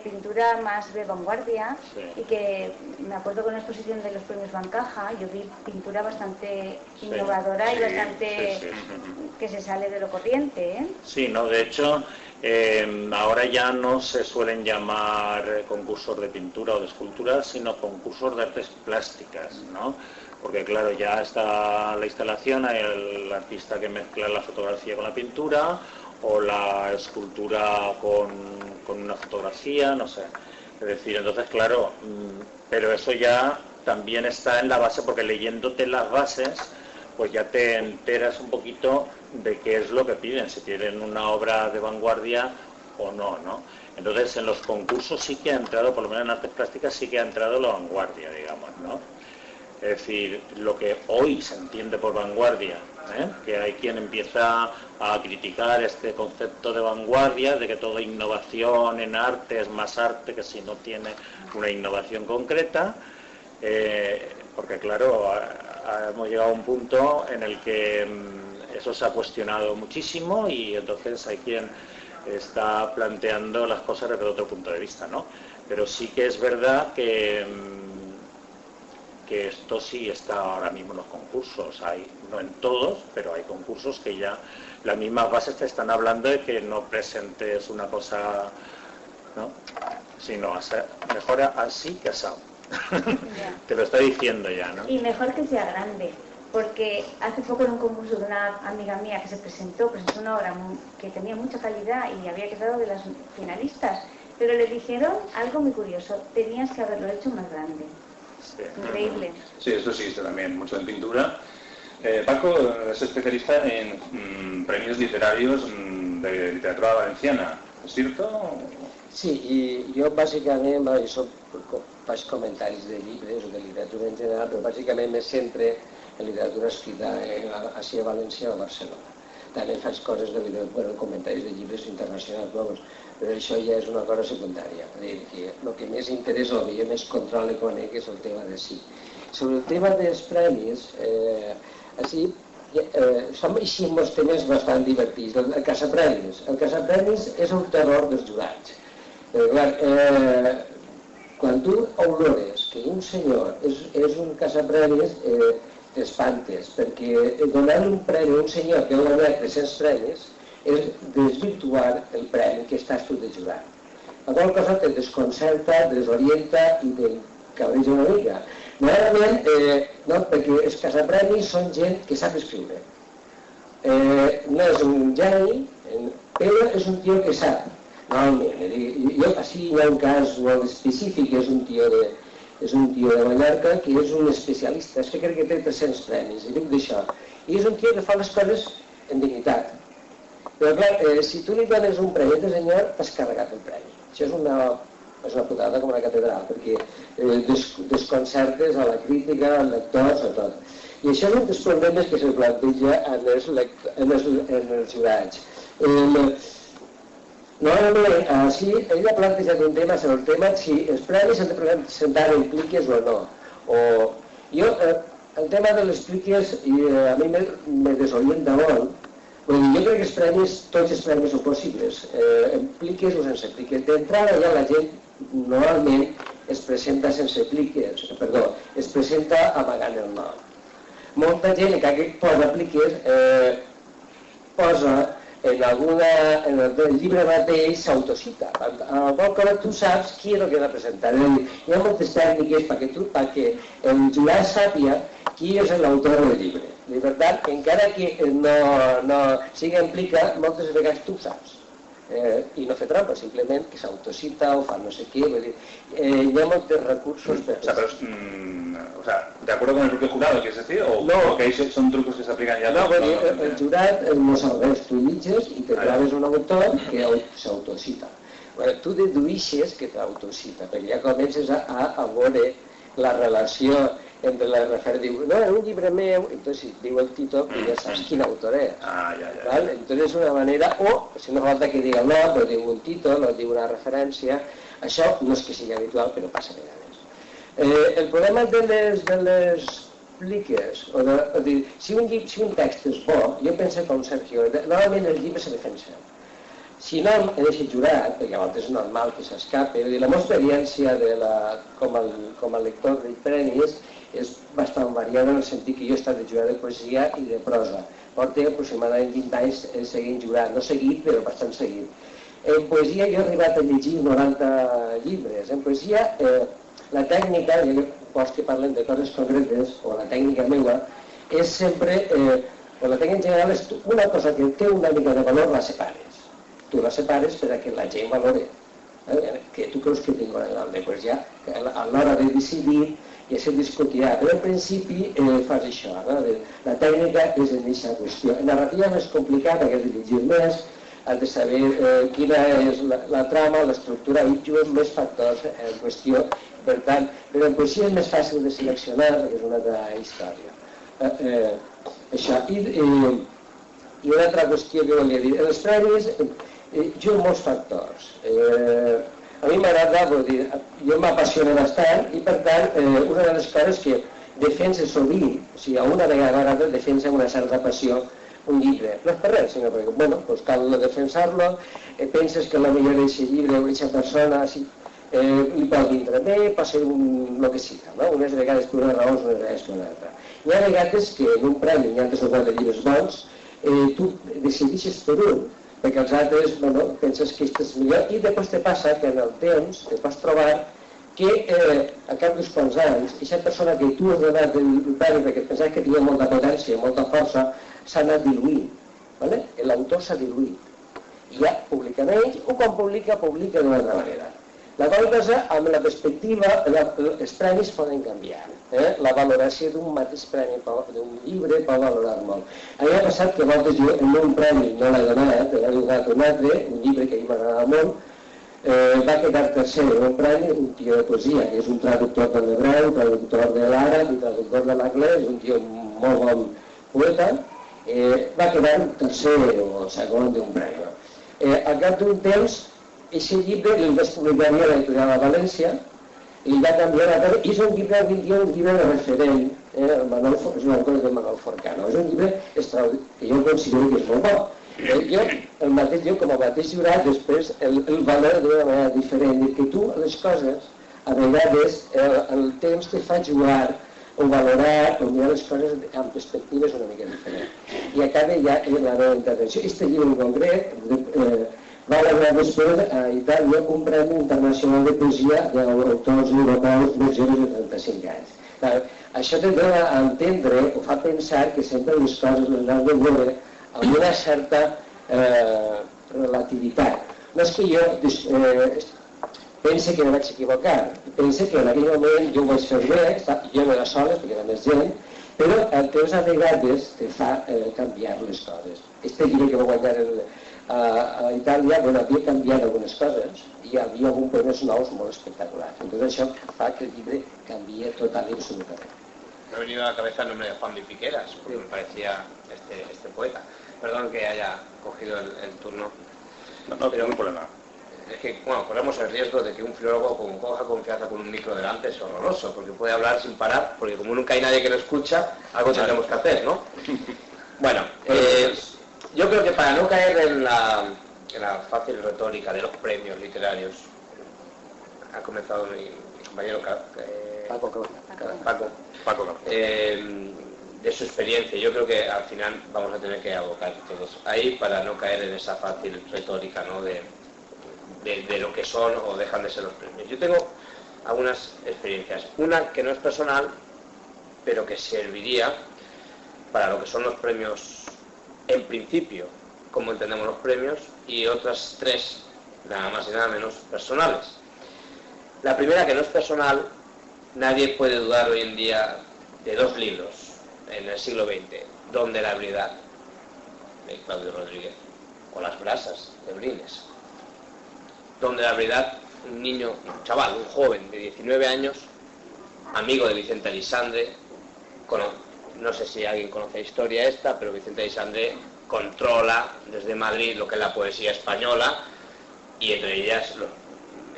C: pintura más de vanguardia,
D: Sí.
C: y que me acuerdo con la exposición de los premios Bancaja, yo vi pintura bastante innovadora y
A: Sí,
C: bastante
A: sí.
C: que se sale de lo corriente, ¿eh?
D: Sí, no, de hecho, ahora ya no se suelen llamar concursos de pintura o de escultura, sino concursos de artes plásticas, ¿no? Porque claro, ya está la instalación, hay el artista que mezcla la fotografía con la pintura, o la escultura con una fotografía, no sé. Es decir, entonces, claro, pero eso ya también está en la base, porque leyéndote las bases, pues ya te enteras un poquito de qué es lo que piden, si tienen una obra de vanguardia o no, ¿no? Entonces, en los concursos sí que ha entrado, por lo menos en artes plásticas, sí que ha entrado la vanguardia, digamos, ¿no? Es decir, lo que hoy se entiende por vanguardia, que hay quien empieza a criticar este concepto de vanguardia, de que toda innovación en arte es más arte que si no tiene una innovación concreta, porque claro, hemos llegado a un punto en el que eso se ha cuestionado muchísimo y entonces hay quien está planteando las cosas desde otro punto de vista, ¿no? Pero sí que es verdad que esto sí está ahora mismo en los concursos, no en todos, pero hay concursos que ya las mismas bases te están hablando de que no presentes una cosa, ¿no? Sino mejor así que asado. Te lo está diciendo ya, ¿no?
C: Y mejor que sea grande, porque hace poco en un concurso de una amiga mía que se presentó una obra que tenía mucha calidad y había quedado de las finalistas, pero le dijeron algo muy curioso: tenías que haberlo hecho más grande.
D: Sí.
C: Increíble.
A: Sí, esto existe también mucho en pintura. Paco es especialista en premios literarios de literatura valenciana, ¿es cierto?
E: Sí, i jo bàsicament faig comentaris de llibres o de literatura en general, però bàsicament me centre en literatura escrita així a València o a Barcelona. També faig coses de literatura, comentaris de llibres internacionals, però això ja és una cosa secundària. És a dir, que el que més interessa, el que jo més control conec és el tema de sí. Sobre el tema dels premis, som així molts temes bastant divertits. El caçapremis. El caçapremis és el terror dels jurats. Quan tu olores que un senyor és un caçapremis, t'espantes, perquè donar un premi a un senyor que ha guanyat 300 premis és desvirtuar el premi que estàs tu de jurar. La qual cosa te desconcerta, desorienta i te cabreja una mica. Normalment, no, perquè els caçapremis són gent que sap escriure. No és un geni, però és un tio que sap. Normalment, així hi ha un cas molt específic, és un tio de Mallorca que és un especialista, és que crec que té 300 premis, i dic d'això. I és un tio que fa les coses en dignitat. Però clar, si tu li dones un premi a aquest senyor, t'has carregat el premi. Això és una putada com una catedral, perquè desconcertes a la crítica, al lector, sobretot. I això és un dels problemes que se planteja en els jurats. Normalment, sí, ell ha plantejat un tema sobre el tema si els premis s'han de presentar en pliques o no. El tema de les pliques a mi me desorienta molt. Jo crec que tots els premis són possibles, en pliques o sense pliques. D'entrada ja la gent normalment es presenta sense pliques, es presenta amagant el nom. Molta gent que posa pliques posa en el llibre mateix s'autocita. A qual cosa tu saps qui és el que va presentar. Hi ha moltes tècniques perquè el jurat sàpiga qui és l'autor del llibre. De veritat, encara que no sigui en plica, moltes vegades tu saps. I no fer trampa, simplement que s'autocita o fa no sé què. Hi ha molts recursos per...
A: O sea, ¿de acuerdo con el propio jurado, quieres decir? ¿O que son trucos que se aplican ya?
E: No, el jurat no sabés, tu llitges i te trobes un autor que s'autocita. Tu deduïxes que t'autocita, perquè ja comences a veure la relació entre la referent. Diu, no, és un llibre meu, entonces diu el títol i ja saps quin autor és. Entonces és una manera, o si no falta que diga el nom, però diu un títol o diu una referència. Això no és que sigui habitual, però passa a vegades. El problema de les pliques, si un text és bo, jo penso com Sergio, normalment el llibre se defensa. Si no, he deixat jurat, perquè a vegades és normal que s'escapi, la meva experiència com a lector de premis és bastant variada en el sentit que jo he estat de jurat de poesia i de prosa. Porto aproximadament 20 anys seguint jurat, no seguit, però bastant seguit. En poesia jo he arribat a llegir 90 llibres. En poesia, la tècnica, vols que parlem de coses concretes, o la tècnica meva, és sempre, o la tècnica en general és una cosa que té una mica de valor, la separes. Tu la separes per a que la gent valore. Que tu creus que tinc de pues ja, a l'hora de decidir ja se discutirà, però en principi fas això, la tècnica és en aquesta qüestió. En narrativa més complicada, que has de llegir més, has de saber quina és la trama, l'estructura, i juguen més factors en qüestió. Per tant, però en poesia és més fàcil de seleccionar, perquè és una altra història. Això. I una altra qüestió que volia dir, els premis juguen molts factors. A mi m'agrada, jo m'apassiona bastant i per tant una de les coses que defensa sovint, o sigui, una vegada defensa una certa passió un llibre. No és per res, sinó perquè, bueno, doncs cal defensar-lo, penses que potser d'aquest llibre o d'aquesta persona li pot vindre bé, pot ser el que sigui, no? Unes vegades per una raó, unes vegades per una altra. Hi ha vegades que en un premi hi ha 3 o 4 llibres bons, tu decideixes per un, perquè els altres, bueno, penses que aquest és millor, i després te passa que en el temps te pots trobar que a cap d'uns quants anys, aquesta persona que tu has donat el premi perquè pensaves que tenia molta potència, molta força, s'ha anat diluint. L'autor s'ha diluït. I ja publica menys, o quan publica d'una altra manera. La qual cosa, amb la perspectiva, els premis poden canviar. La valoració d'un mateix premi, d'un llibre, pot valorar molt. A mi m'ha passat que moltes jo en un premi no l'he donat, l'he donat un altre, un llibre que a mi m'agrada molt, va quedar tercer en un premi, un tio de poesia, que és un traductor de l'hebreu, traductor de l'àrab i traductor de l'anglès, un tio molt bon poeta, va quedar tercer o segon d'un premi. Al cap d'un temps, aquest llibre el vaig publicar a l'editorial de València i el va canviar a la i és un llibre avui dia, un llibre de referent, és una cosa de Manol Forcano, és un llibre que jo considero que és molt bo. Jo, com a mateix jurat, després el valor d'una manera diferent, i que tu les coses, a vegades, el temps te fa jugar o valorar o mirar les coses amb perspectives una mica diferents. I acaba ja la meva intervenció. Aquest llibre en concret va elaborar després a Itàlia un premi internacional de poesia d'autors europeus més joves de 35 anys. Això te dona a entendre o fa pensar que sempre les coses les has de veure amb una certa relativitat. No és que jo pense que no vaig equivocar, pense que en aquell moment jo ho vaig fer bé, jo no era sola perquè era més gent, però el temps a vegades te fa canviar les coses. Este llibre que va guanyar a Itàlia, havia canviat algunes coses i hi havia alguns premis nous molt espectaculars. Entonces això fa que el llibre canvie totalment i absolutament.
B: Me ha venido a la cabeza el nombre de Juan de Piqueras, porque me parecía este poeta. Perdón que haya cogido el turno.
A: No, pero no hay problema.
B: Es que, bueno, corremos el riesgo de que un filólogo coja confianza con un micro delante es horroroso, porque puede hablar sin parar, porque como nunca hay nadie que lo escucha, algo tendremos que hacer, ¿no? Bueno, yo creo que para no caer en la fácil retórica de los premios literarios, ha comenzado mi compañero Paco, de su experiencia, yo creo que al final vamos a tener que abocar todos ahí para no caer en esa fácil retórica, ¿no? de lo que son o dejan de ser los premios. Yo tengo algunas experiencias, una que no es personal, pero que serviría para lo que son los premios en principio, como entendemos los premios, y otras 3, nada más y nada menos, personales. La primera, que no es personal, nadie puede dudar hoy en día de 2 libros en el siglo XX, Don de la habilidad, de Claudio Rodríguez, o Las brasas, de Brines. Don de la habilidad, un niño, un chaval, un joven de 19 años, amigo de Vicente Elisandre, no sé si alguien conoce la historia esta, pero Vicente Elisandre controla desde Madrid lo que es la poesía española, y entre ellas,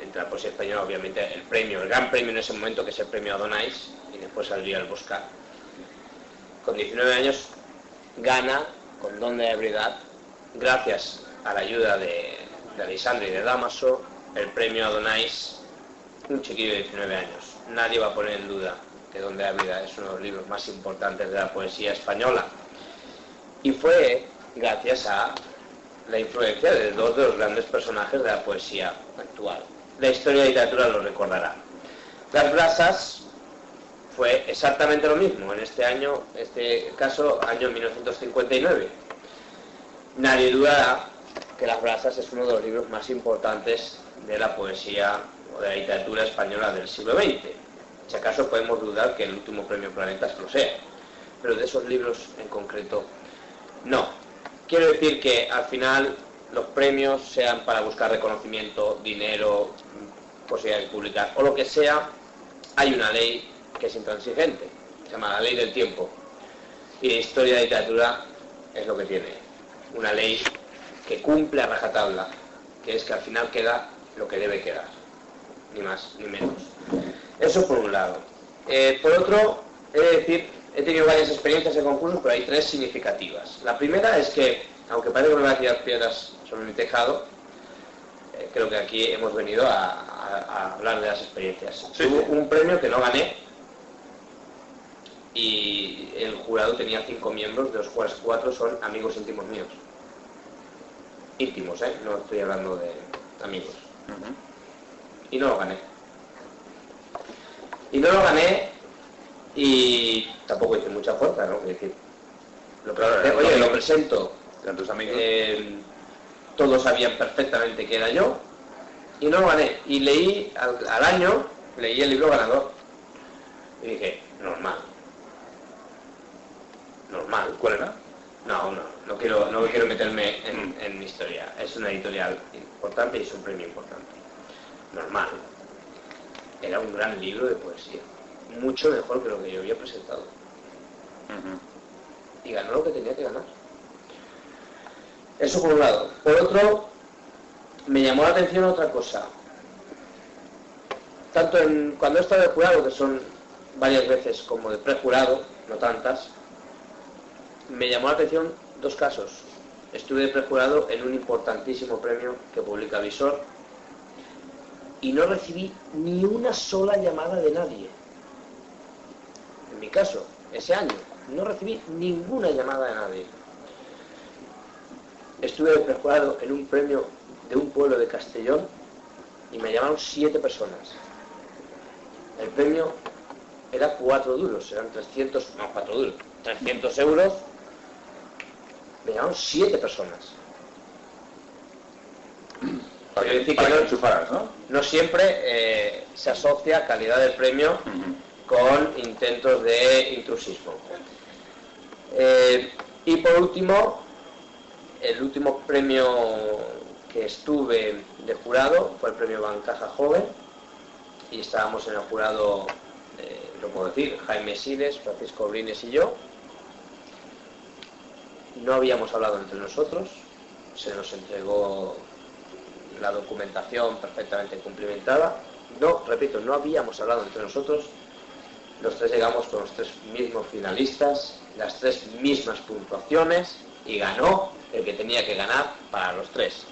B: entre la poesía española, obviamente, el gran premio en ese momento, que es el premio Adonais, y después saldría el Boscar. Con 19 años gana con Don de la habilidad, gracias a la ayuda de de Alexandre y de Dámaso, el premio Adonais, un chiquillo de 19 años. Nadie va a poner en duda que Donde hay vida es uno de los libros más importantes de la poesía española. Y fue gracias a la influencia de dos de los grandes personajes de la poesía actual. La historia de literatura lo recordará. Las brasas fue exactamente lo mismo, en este caso, año 1959. Nadie dudará que Las brasas es uno de los libros más importantes de la poesía o de la literatura española del siglo XX. Si acaso podemos dudar que el último premio Planetas lo sea, pero de esos libros en concreto, no. Quiero decir que al final los premios, sean para buscar reconocimiento, dinero, posibilidad de publicar o lo que sea, hay una ley que es intransigente, se llama la ley del tiempo. Y la historia de la literatura es lo que tiene, una ley que cumple a rajatabla, que es que al final queda lo que debe quedar, ni más ni menos. Eso por un lado. Por otro, he de decir, he tenido varias experiencias en concursos, pero hay tres significativas. La primera es que, aunque parece que me voy a tirar piedras sobre mi tejado, creo que aquí hemos venido a hablar de las experiencias.
A: Sí,
B: Tuve
A: sí.
B: un premio que no gané y el jurado tenía 5 miembros, de los cuales 4 son amigos íntimos míos. Íntimos, no estoy hablando de amigos. Y no lo gané. Y no lo gané y tampoco hice mucha fuerza, ¿no? Es decir, oye, lo presento.
A: ¿Eran tus amigos?
B: Todos sabían perfectamente que era yo y no lo gané. Y leí al año, leí el libro ganador y dije, normal.
A: ¿Cuál era?
B: No quiero meterme en mi historia. Es una editorial importante y es un premio importante. Normal. Era un gran libro de poesía, mucho mejor que lo que yo había presentado. Y ganó lo que tenía que ganar. Eso por un lado. Por otro, me llamó la atención otra cosa. Tanto cuando he estado de jurado, que son varias veces, como de prejurado, no tantas, me llamó la atención 2 casos. Estuve de prejurado en un importantísimo premio que publica Visor y no recibí ni una sola llamada de nadie. En mi caso, ese año, no recibí ninguna llamada de nadie. Estuve de prejurado en un premio de un pueblo de Castellón y me llamaron 7 personas. El premio era 4 duros, eran 300 euros. Me llamaron 7 personas.
A: Para
B: Quiero decir
A: que
B: que
A: lo enchufaras, ¿no?
B: no siempre se asocia calidad del premio con intentos de intrusismo. Y por último, el último premio que estuve de jurado fue el premio Bancaja Joven y estábamos en el jurado, lo puedo decir, Jaime Siles, Francisco Brines y yo. No habíamos hablado entre nosotros, se nos entregó la documentación perfectamente cumplimentada. No, repito, no habíamos hablado entre nosotros. Los 3 llegamos con los 3 mismos finalistas, las 3 mismas puntuaciones y ganó el que tenía que ganar para los 3.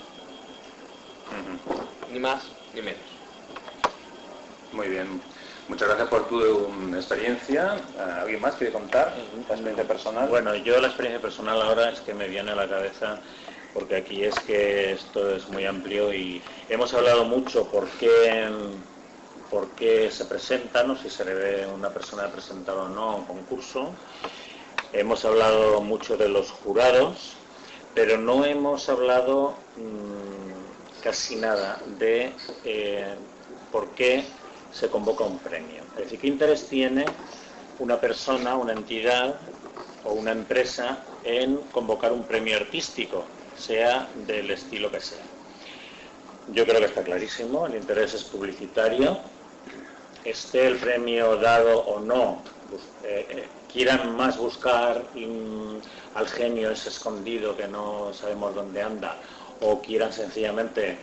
B: Ni más ni menos.
A: Muy bien. Muchas gracias por tu experiencia. ¿Alguien más quiere contar la experiencia personal?
D: Bueno, yo la experiencia personal ahora es que me viene a la cabeza, porque aquí es que esto es muy amplio y hemos hablado mucho por qué se presenta, ¿no? Si se debe una persona presentar o no a un concurso. Hemos hablado mucho de los jurados, pero no hemos hablado casi nada de por qué se convoca un premio. Es decir, ¿qué interés tiene una persona, una entidad o una empresa en convocar un premio artístico, sea del estilo que sea? Yo creo que está clarísimo, el interés es publicitario. Esté el premio dado o no, quieran más buscar al genio ese escondido que no sabemos dónde anda, o quieran sencillamente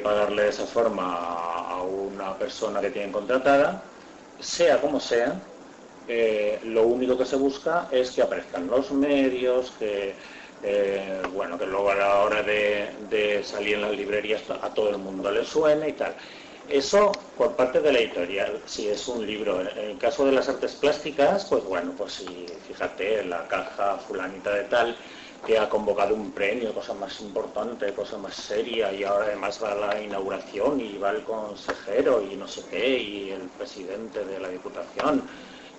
D: pagarle de esa forma a una persona que tienen contratada, sea como sea, lo único que se busca es que aparezcan los medios, que bueno, que luego a la hora de salir en las librerías a todo el mundo le suene y tal. Eso por parte de la editorial, si es un libro. En el caso de las artes plásticas, pues bueno, pues sí, fíjate, la caja fulanita de tal, que ha convocado un premio, cosa más importante, cosa más seria, y ahora además va a la inauguración y va el consejero y no sé qué, y el presidente de la Diputación,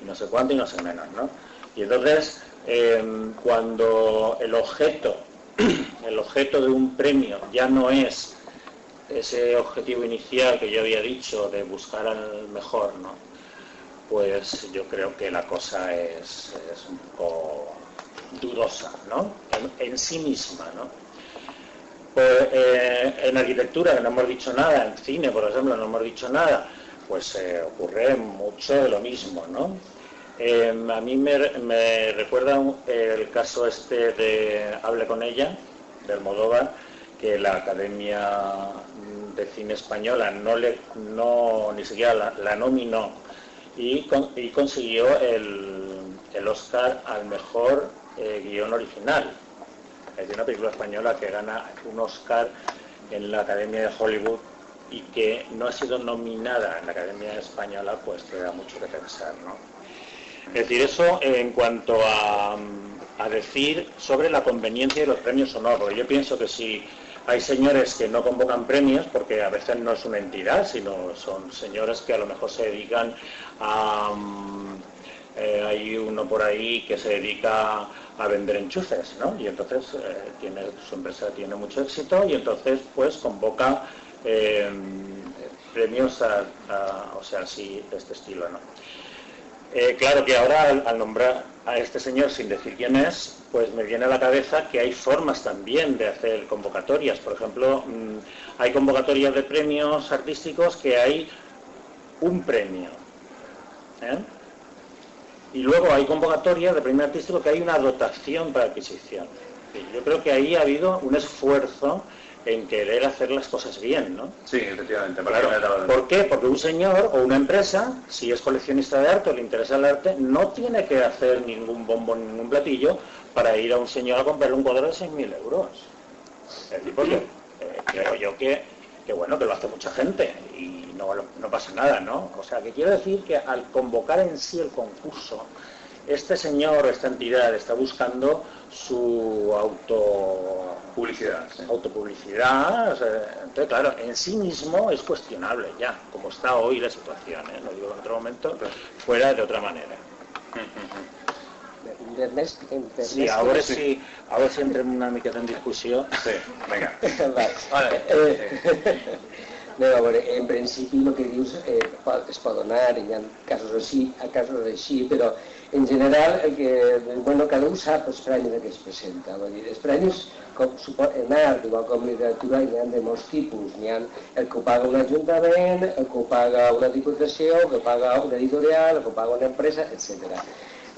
D: y no sé cuánto y no sé menos, ¿no? Y entonces, cuando el objeto de un premio ya no es ese objetivo inicial que yo había dicho de buscar al mejor, ¿no? Pues yo creo que la cosa es un poco dudosa, ¿no? En sí misma, ¿no? Pues, en arquitectura, que no hemos dicho nada, en cine, por ejemplo, no hemos dicho nada, pues ocurre mucho de lo mismo, ¿no? A mí me recuerda el caso este de Hable con ella, de Almodóvar, que la Academia de Cine Española ni siquiera la nominó y consiguió el Oscar al mejor guión original. Es decir, una película española que gana un Oscar en la Academia de Hollywood y que no ha sido nominada en la Academia Española, pues te da mucho que pensar, ¿no? Es decir, eso en cuanto a decir sobre la conveniencia de los premios o no, porque yo pienso que si hay señores que no convocan premios, porque a veces no es una entidad, sino son señores que a lo mejor se dedican a... hay uno por ahí que se dedica a vender enchufes, ¿no? Y entonces su empresa tiene mucho éxito y entonces pues convoca premios o sea, así, de este estilo, ¿no? Claro que ahora al nombrar a este señor sin decir quién es, pues me viene a la cabeza que hay formas también de hacer convocatorias. Por ejemplo, hay convocatorias de premios artísticos que hay un premio, ¿eh? Y luego hay convocatorias de premio artístico que hay una dotación para adquisición. Yo creo que ahí ha habido un esfuerzo en querer hacer las cosas bien, ¿no?
A: Sí, efectivamente.
D: Claro. ¿Por qué? Porque un señor o una empresa, si es coleccionista de arte o le interesa el arte, no tiene que hacer ningún bombo, ningún platillo para ir a un señor a comprarle un cuadro de 6.000 euros. Es decir, porque creo yo que bueno, que lo hace mucha gente y no pasa nada, ¿no? O sea, que quiero decir que al convocar en sí el concurso, este señor, esta entidad está buscando su
A: publicidad, sí.
D: Autopublicidad, o sea, entonces claro, en sí mismo es cuestionable ya, como está hoy la situación, ¿eh? Lo digo en otro momento, fuera de otra manera. Sí, ahora sí entrem una miqueta en discussió.
A: Sí, vinga.
E: No, a veure, en principi el que dius es pot donar, hi ha casos així, però en general bueno, cada un sap els premis que es presenta. Els premis en art, igual com en literatura, hi ha de molts tipus. N'hi ha el que ho paga un ajuntament, el que ho paga una diputació, el que ho paga una editorial, el que ho paga una empresa, etc.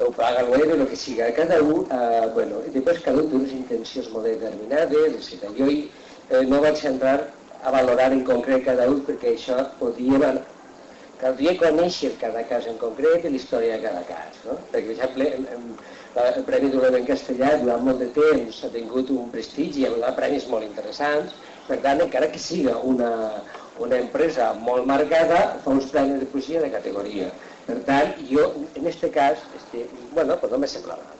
E: Ho paga el web, el que siga. Cada un, bueno, després cada un té unes intencions molt determinades, etc. Jo no vaig entrar a valorar en concret cada un perquè això caldria conèixer cada cas en concret i la història de cada cas, no? Perquè, per exemple, el Premi d'Olor en castellà durant molt de temps ha tingut un prestigi i ha donat premis molt interessants, per tant, encara que siga una empresa molt marcada, fa uns premis de poesia de categoria. Per tant, jo, en aquest cas, bueno, pues no me sembla mal.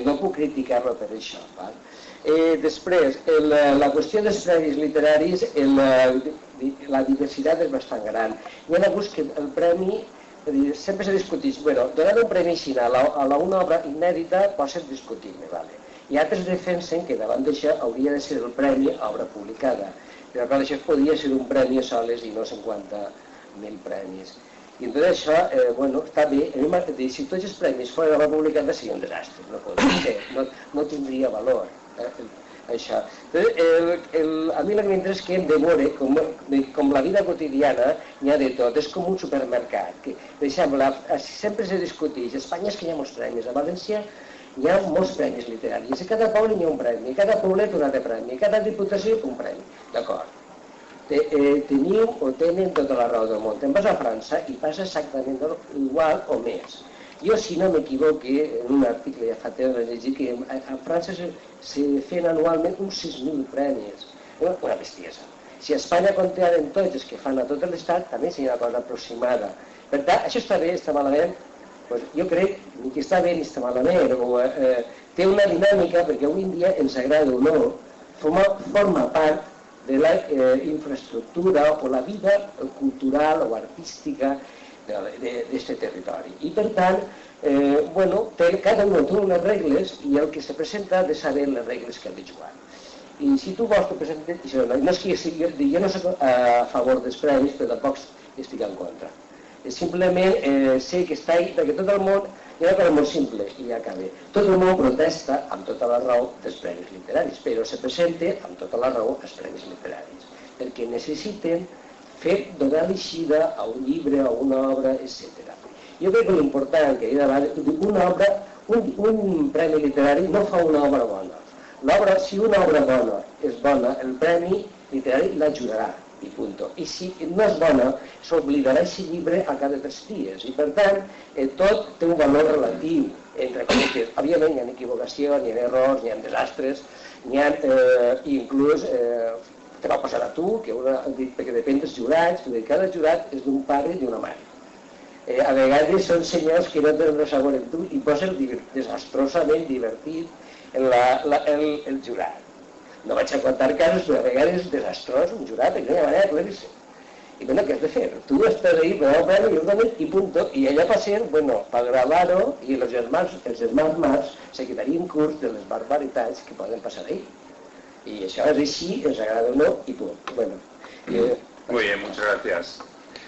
E: No puc criticar-lo per això, val? Després, la qüestió dels premis literaris, la diversitat és bastant gran. Hi ha alguns que el premi, sempre se discuteix, bueno, donar un premi així a una obra inèdita pot ser discutible, vale? I altres defensen que davant d'això hauria de ser el premi a obra publicada, però clar, això podria ser un premi a soles i no 50.000 premis. I tot això, bueno, està bé, si tots els premis fora de la publicada seria un desastre, no podria ser, no tindria valor. Això. A mi el que m'interessa és que hem de veure com la vida quotidiana n'hi ha de tot, és com un supermercat. Per exemple, sempre se discuteix, a Espanya és que hi ha molts premis, a València hi ha molts premis literaris, a cada poble hi ha un premi, a cada poblet un altre premi, a cada diputació un premi, d'acord. Teniu o tenen tota la raó del món. Te'n vas a França i passa exactament igual o més. Jo, si no m'equivoque, en un article ja fa temps vaig llegir que a França se feien anualment uns 6.000 premis. Una bestiesa. Si a Espanya comptaven tots els que fan a tot l'estat, també seria una cosa aproximada. Per tant, això està bé, està malament? Pues jo crec ni que està bé ni està malament. Té una dinàmica, perquè avui en dia, ens agrada o no, forma part de la infraestructura o la vida cultural o artística d'aquest territori. I per tant, cada un té unes regles i el que se presenta ha de saber les regles que ha de jugar. I si tu vols que presentes, no és que jo no soc a favor dels premis, però tampoc estic en contra. Simplement sé que està ahí, perquè tot el món, hi ha una cosa molt simple i ja acaba. Tot el món protesta amb tota la raó dels premis literaris, però se presenta amb tota la raó els premis literaris, perquè necessiten donar l'eixida a un llibre, a una obra, etc. Jo crec que l'important que hi ha davant, un premi literari no fa una obra bona. Si una obra bona és bona, el premi literari l'ajudarà, i punt. I si no és bona, s'oblidarà aquest llibre a cada 3 dies. I per tant, tot té un valor relatiu, entre cometes. Òbviament hi ha equivocacions, hi ha errors, hi ha desastres, hi ha inclús te va passar a tu, perquè depèn dels jurats, perquè cada jurat és d'un pare i d'una mare. A vegades són senyors que no tenen res a veure amb tu i posen desastrosament divertit el jurat. No vaig a contar casos, però a vegades és desastrós un jurat, perquè no hi ha manera d'aclarir-se. I bueno, què has de fer? Tu estàs ahí, i punt, i allà passem, per gravar-ho, i els germans Marx se quedarien curts de les barbaritats que poden passar ahí. Y eso es así, ens agrada o no, y punto.
A: Muy bien, muchas gracias.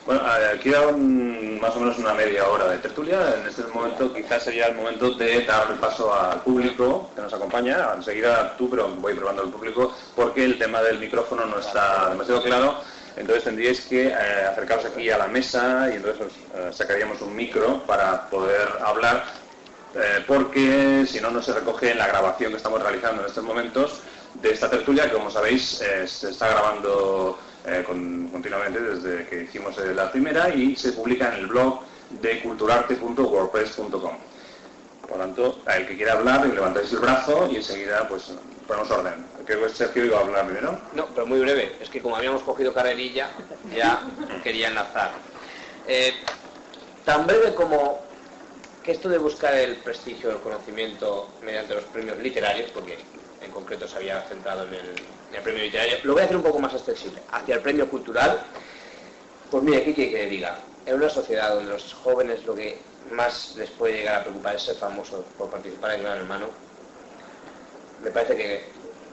A: Bueno, queda más o menos una media hora de tertulia. En este momento quizás sería el momento de dar el paso al público que nos acompaña. Enseguida tú, pero voy probando el público porque el tema del micrófono no está demasiado claro. Entonces tendríais que acercaros aquí a la mesa y entonces sacaríamos un micro para poder hablar porque si no, no se recoge en la grabación que estamos realizando en estos momentos de esta tertulia, que como sabéis se está grabando continuamente desde que hicimos la primera y se publica en el blog de culturarte.wordpress.com. Por lo tanto, el que quiera hablar, levantáis el brazo y enseguida pues ponemos orden. Creo que Sergio iba a hablar primero.
B: No, pero muy breve. Es que como habíamos cogido carrerilla, ya quería enlazar. Tan breve como que esto de buscar el prestigio del conocimiento mediante los premios literarios, porque en concreto se había centrado en el premio literario, lo voy a hacer un poco más extensible, hacia el premio cultural. Pues mire, ¿qué quiere que le diga? En una sociedad donde los jóvenes lo que más les puede llegar a preocupar es ser famosos por participar en Gran Hermano, me parece que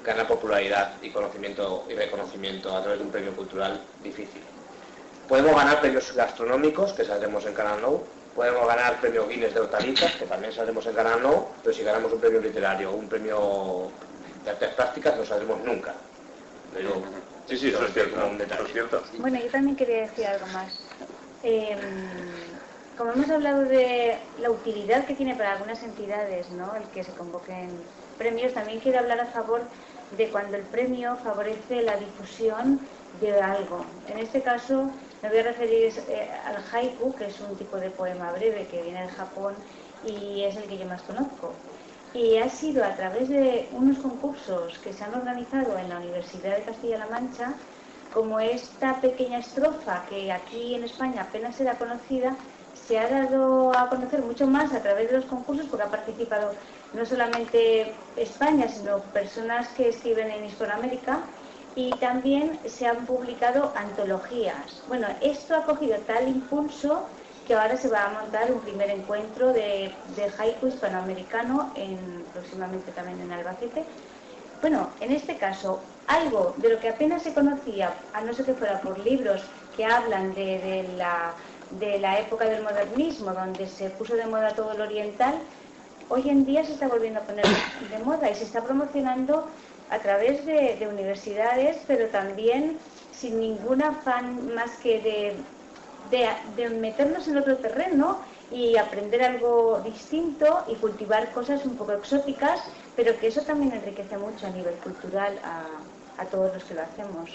B: ganar popularidad y conocimiento y reconocimiento a través de un premio cultural, difícil. Podemos ganar premios gastronómicos, que saldremos en Canal Nou, podemos ganar premio Guinness de hortalizas, que también saldremos en Canal Nou, pero si ganamos un premio literario o un premio de artes plásticas no saldremos nunca. Pero,
A: sí, eso es cierto.
C: Bueno, yo también quería decir algo más. Como hemos hablado de la utilidad que tiene para algunas entidades, ¿no?, el que se convoquen premios, también quiero hablar a favor de cuando el premio favorece la difusión de algo. En este caso me voy a referir al haiku, que es un tipo de poema breve que viene de Japón y es el que yo más conozco. Y ha sido a través de unos concursos que se han organizado en la Universidad de Castilla-La Mancha, como esta pequeña estrofa que aquí en España apenas era conocida, se ha dado a conocer mucho más a través de los concursos, porque ha participado no solamente España, sino personas que escriben en Hispanoamérica, y también se han publicado antologías. Bueno, esto ha cogido tal impulso que ahora se va a montar un primer encuentro de haiku hispanoamericano próximamente también en Albacete. Bueno, en este caso, algo de lo que apenas se conocía, a no ser que fuera por libros que hablan de la época del modernismo, donde se puso de moda todo lo oriental, hoy en día se está volviendo a poner de moda y se está promocionando a través de universidades, pero también sin ningún afán más que de meternos en otro terreno y aprender algo distinto y cultivar cosas un poco exóticas, pero que eso también enriquece mucho a nivel cultural a todos los que lo hacemos.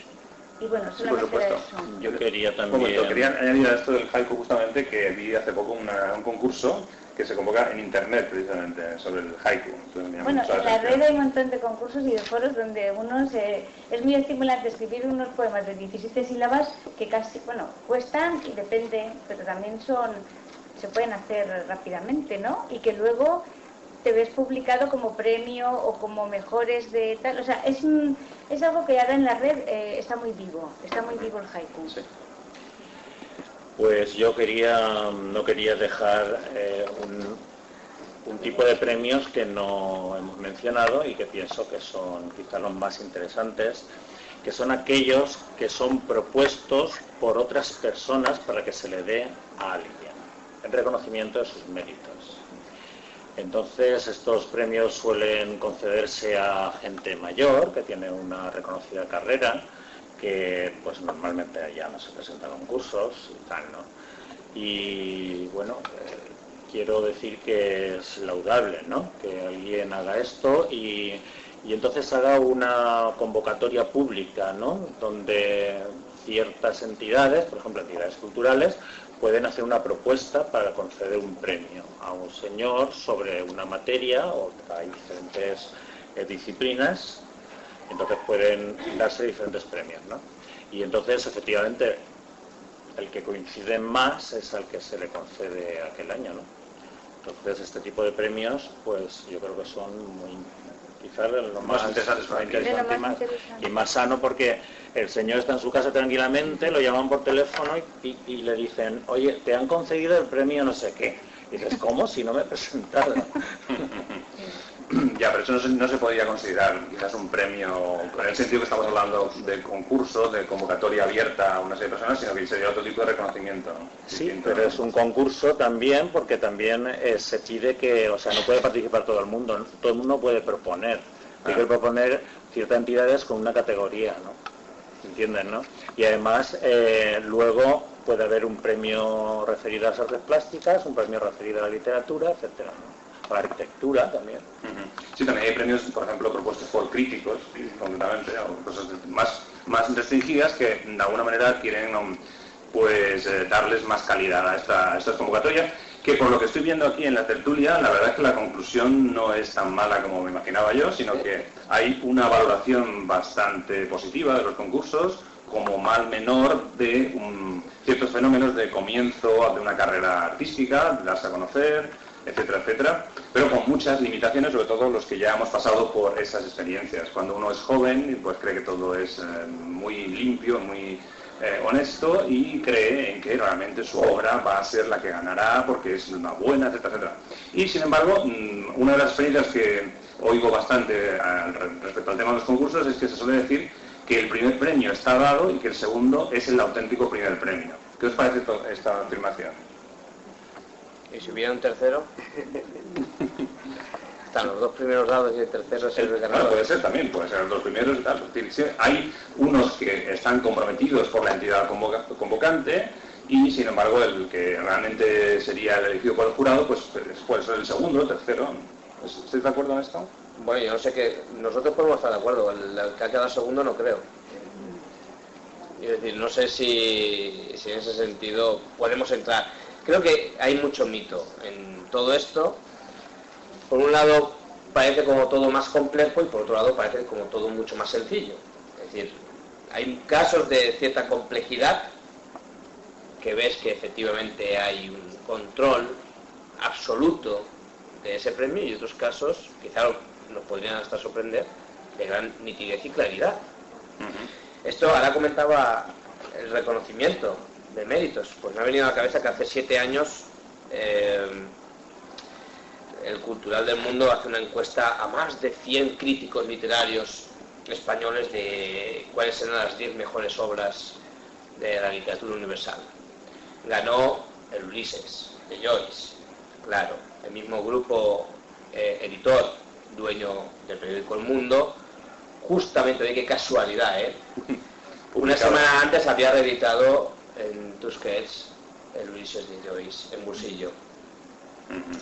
C: Y bueno,
A: Sí, por
C: solamente era
A: supuesto.
C: eso.
D: Yo quería
A: Un momento,
D: también...
A: quería añadir a esto del haiku justamente que vi hace poco un concurso que se convoca en internet precisamente sobre el haiku. Entonces, me llamó
C: Bueno,
A: mucho la
C: en la
A: atención.
C: red hay un montón de concursos y de foros donde es muy estimulante escribir unos poemas de 17 sílabas que casi, bueno, cuestan y depende, pero también se pueden hacer rápidamente, ¿no? Y que luego te ves publicado como premio o como mejores de tal, o sea, es algo que ahora en la red está muy vivo el haiku.
A: Sí.
D: Pues yo no quería dejar un tipo de premios que no hemos mencionado y que pienso que son quizá los más interesantes, que son aquellos que son propuestos por otras personas para que se le dé a alguien, en reconocimiento de sus méritos. Entonces, estos premios suelen concederse a gente mayor, que tiene una reconocida carrera, que pues normalmente ya no se presentan concursos y tal, ¿no? Y bueno, quiero decir que es laudable, ¿no?, que alguien haga esto y entonces haga una convocatoria pública, ¿no?, donde ciertas entidades, por ejemplo entidades culturales, pueden hacer una propuesta para conceder un premio a un señor sobre una materia o hay diferentes disciplinas. Entonces pueden darse diferentes premios, ¿no? Y entonces, efectivamente, el que coincide más es al que se le concede aquel año, ¿no? Entonces, este tipo de premios, pues yo creo que son quizás lo más
A: interesantes para
D: interesante y más sano, porque el señor está en su casa tranquilamente, lo llaman por teléfono y le dicen, oye, te han concedido el premio no sé qué. Y dices, ¿cómo? Si no me he presentado.
A: Ya, pero eso no se podría considerar quizás un premio, en el sentido que estamos hablando de concurso, de convocatoria abierta a una serie de personas, sino que sería otro tipo de reconocimiento, ¿no?
D: Sí,
A: Distinto,
D: pero
A: ¿no?
D: es un concurso también, porque también se pide que, o sea, no puede participar todo el mundo, ¿no? Todo el mundo puede proponer, hay que proponer ciertas entidades con una categoría, ¿no? ¿Entienden, no? Y además, luego puede haber un premio referido a las artes plásticas, un premio referido a la literatura, etcétera, ¿no? A la arquitectura también.
A: Sí, también hay premios, por ejemplo, propuestos por críticos, concretamente, o cosas más restringidas que de alguna manera quieren pues darles más calidad a estas convocatorias, que por lo que estoy viendo aquí en la tertulia, la verdad es que la conclusión no es tan mala como me imaginaba yo, sino que hay una valoración bastante positiva de los concursos, como mal menor de ciertos fenómenos de comienzo de una carrera artística, de darse a conocer, etcétera, etcétera, pero con muchas limitaciones, sobre todo los que ya hemos pasado por esas experiencias. Cuando uno es joven, pues cree que todo es muy limpio, muy honesto y cree en que realmente su obra va a ser la que ganará porque es una buena, etcétera, etcétera. Y sin embargo, una de las experiencias que oigo bastante respecto al tema de los concursos es que se suele decir que el primer premio está dado y que el segundo es el auténtico primer premio. ¿Qué os parece esta afirmación?
B: ¿Y si hubiera un tercero? Están los dos primeros dados y el tercero es el ganador.
A: Bueno, puede ser también, puede ser los dos primeros y tal. Hay unos que están comprometidos por la entidad convocante y, sin embargo, el que realmente sería el elegido por el jurado, pues puede ser el segundo, el tercero. ¿Estáis de acuerdo en esto?
B: Bueno, yo no sé que nosotros podemos estar de acuerdo. El que ha quedado segundo no creo. Es decir, no sé si en ese sentido podemos entrar. Creo que hay mucho mito en todo esto. Por un lado parece como todo más complejo y por otro lado parece como todo mucho más sencillo. Es decir, hay casos de cierta complejidad que ves que efectivamente hay un control absoluto de ese premio y otros casos, quizá nos podrían hasta sorprender, de gran nitidez y claridad. Esto ahora comentaba el reconocimiento de méritos. Pues me ha venido a la cabeza que hace 7 años el Cultural del Mundo hace una encuesta a más de 100 críticos literarios españoles de cuáles eran las 10 mejores obras de la literatura universal. Ganó el Ulises, de Joyce, claro, el mismo grupo editor, dueño del periódico El Mundo, justamente, de qué casualidad, una semana antes había reeditado en Tusquets el Ulises de Joyce, en Bursillo.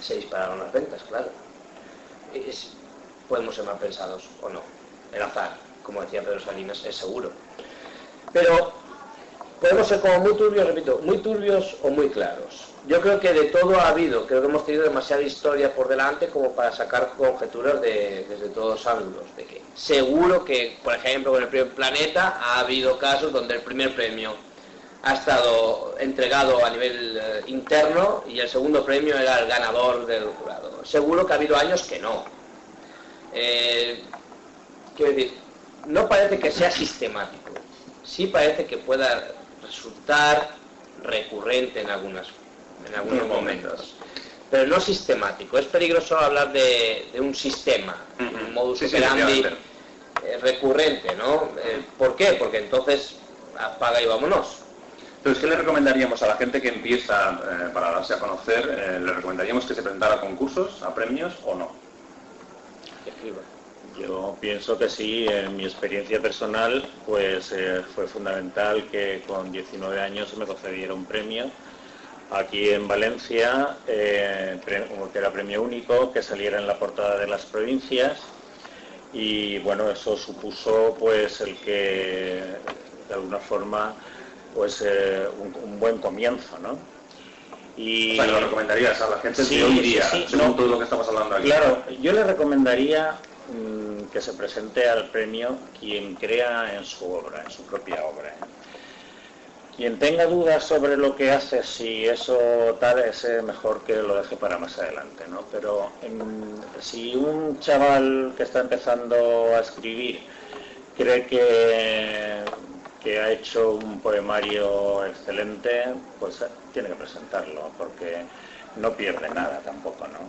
B: Se dispararon las ventas, claro. Podemos ser mal pensados o no. El azar, como decía Pedro Salinas, es seguro. Pero podemos ser como muy turbios, repito, muy turbios o muy claros. Yo creo que de todo ha habido, creo que hemos tenido demasiada historia por delante como para sacar conjeturas desde todos los ángulos. De que seguro que, por ejemplo, con el primer Planeta ha habido casos donde el primer premio ha estado entregado a nivel interno y el segundo premio era el ganador del jurado. Seguro que ha habido años que no. Quiero decir, no parece que sea sistemático. Sí parece que pueda resultar recurrente en algunos momentos, pero no sistemático. Es peligroso hablar de un sistema, un modus operandi recurrente, ¿no? ¿Por qué? Porque entonces apaga y vámonos.
A: Entonces, ¿qué le recomendaríamos a la gente que empieza para darse a conocer? ¿Le recomendaríamos que se presentara a concursos, a premios o no?
B: Que escriba.
D: Yo pienso que sí. En mi experiencia personal pues fue fundamental que con 19 años me concediera un premio aquí en Valencia, que era premio único, que saliera en la portada de las provincias, y bueno, eso supuso pues el que de alguna forma pues un buen comienzo, ¿no? Y
A: o sea, ¿lo recomendarías a la gente
D: sí,
A: de hoy día,
D: sí,
A: según
D: no,
A: todo lo que estamos hablando aquí?
D: Claro, yo le recomendaría que se presente al premio quien crea en su obra, en su propia obra. Quien tenga dudas sobre lo que hace, si eso tal, es mejor que lo deje para más adelante, ¿no? Pero si un chaval que está empezando a escribir cree que ha hecho un poemario excelente, pues tiene que presentarlo, porque no pierde nada tampoco, ¿no?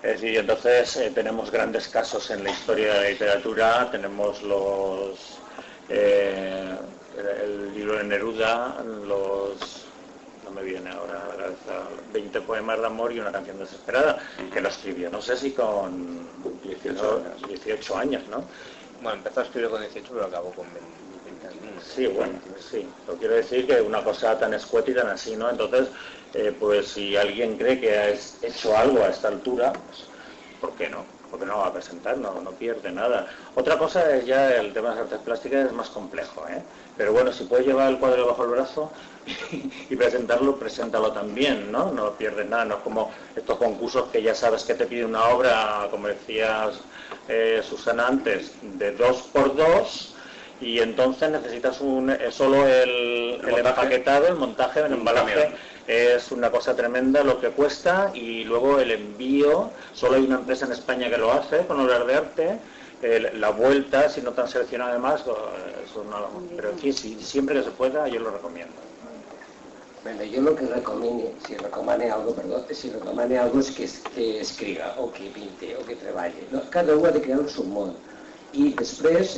D: Es decir, entonces tenemos grandes casos en la historia de la literatura, tenemos el libro de Neruda, no me viene ahora a la cabeza, 20 poemas de amor y una canción desesperada, que lo escribió, no sé si con 18 años, ¿no?
B: Bueno, empezó a escribir con 18, pero acabó con 20.
D: Sí, bueno, sí. Lo quiero decir que una cosa tan escueta y tan así, ¿no? Entonces, pues si alguien cree que ha hecho algo a esta altura, pues, ¿por qué no? Porque no va a presentar, no pierde nada. Otra cosa es ya el tema de las artes plásticas, es más complejo, ¿eh? Pero bueno, si puedes llevar el cuadro bajo el brazo y presentarlo, preséntalo también, ¿no? No pierdes nada, no es como estos concursos que ya sabes que te pide una obra, como decías Susana antes, de 2x2, y entonces necesitas solo el empaquetado, el montaje, el embalaje. Es una cosa tremenda lo que cuesta, y luego el envío, solo hay una empresa en España que lo hace con obras de arte, la vuelta, si no tan seleccionado además, pero en fin, siempre que se pueda, yo lo recomiendo.
E: Bueno, yo lo que si recomane algo es que escriba, o que pinte, o que treballe. No? Cada un ha de crear el seu món. I després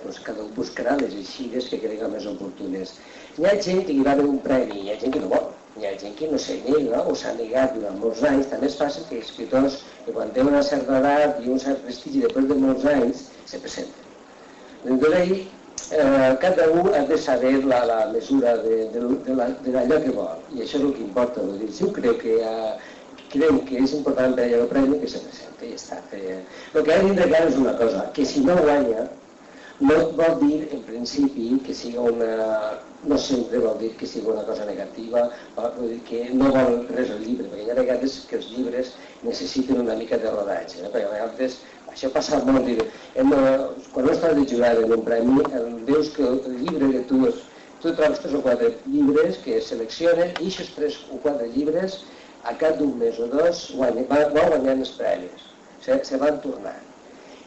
E: pues cada un buscarà les eixides que crega més oportunes. Hi ha gent que hi va haver un premi, hi ha gent que no vol, hi ha gent que no se nega o s'ha negat durant molts anys. També és fàcil que escriptors que quan tenen una certa edat i un cert prestigi després de molts anys se presenten. Doncs ahí cada un ha de saber la mesura d'allò que vol, i això és el que importa. Si un creu que és important per allò el premi, que se presenta i ja està. El que ha de clar és una cosa, que si no guanya no vol dir en principi que siga no sempre vol dir que sigui una cosa negativa, vol dir que no vol res el llibre, perquè hi ha vegades que els llibres necessiten una mica de rodatge, perquè a vegades això passa molt. Quan no estàs de jugar en un premi, veus que el llibre que tu trobes 3 o 4 llibres que selecciones, i aquests 3 o 4 llibres a cap d'un mes o 2 van guanyant els premis, se van tornant.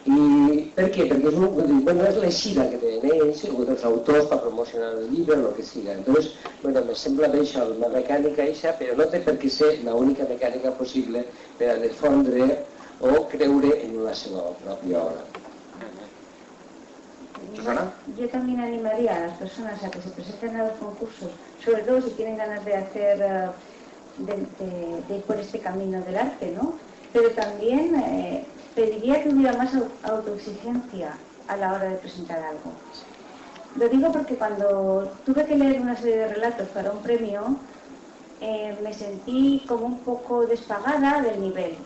E: I per què? Perquè és l'eixida que tenen ells, o dels autors per promocionar el llibre, o el que siga. Entonces, me sembla bé això, una mecànica eixa, però no té per què ser l'única mecànica possible per a difondre o creure en la seva pròpia obra.
A: ¿Susana?
C: Yo también animaría a las personas a que se presenten a los concursos, sobre todo si tienen ganas de hacer, de ir por este camino del arte, ¿no? Pero también pediría que hubiera más autoexigencia a la hora de presentar algo. Lo digo porque cuando tuve que leer una serie de relatos para un premio, me sentí como un poco despagada del nivel.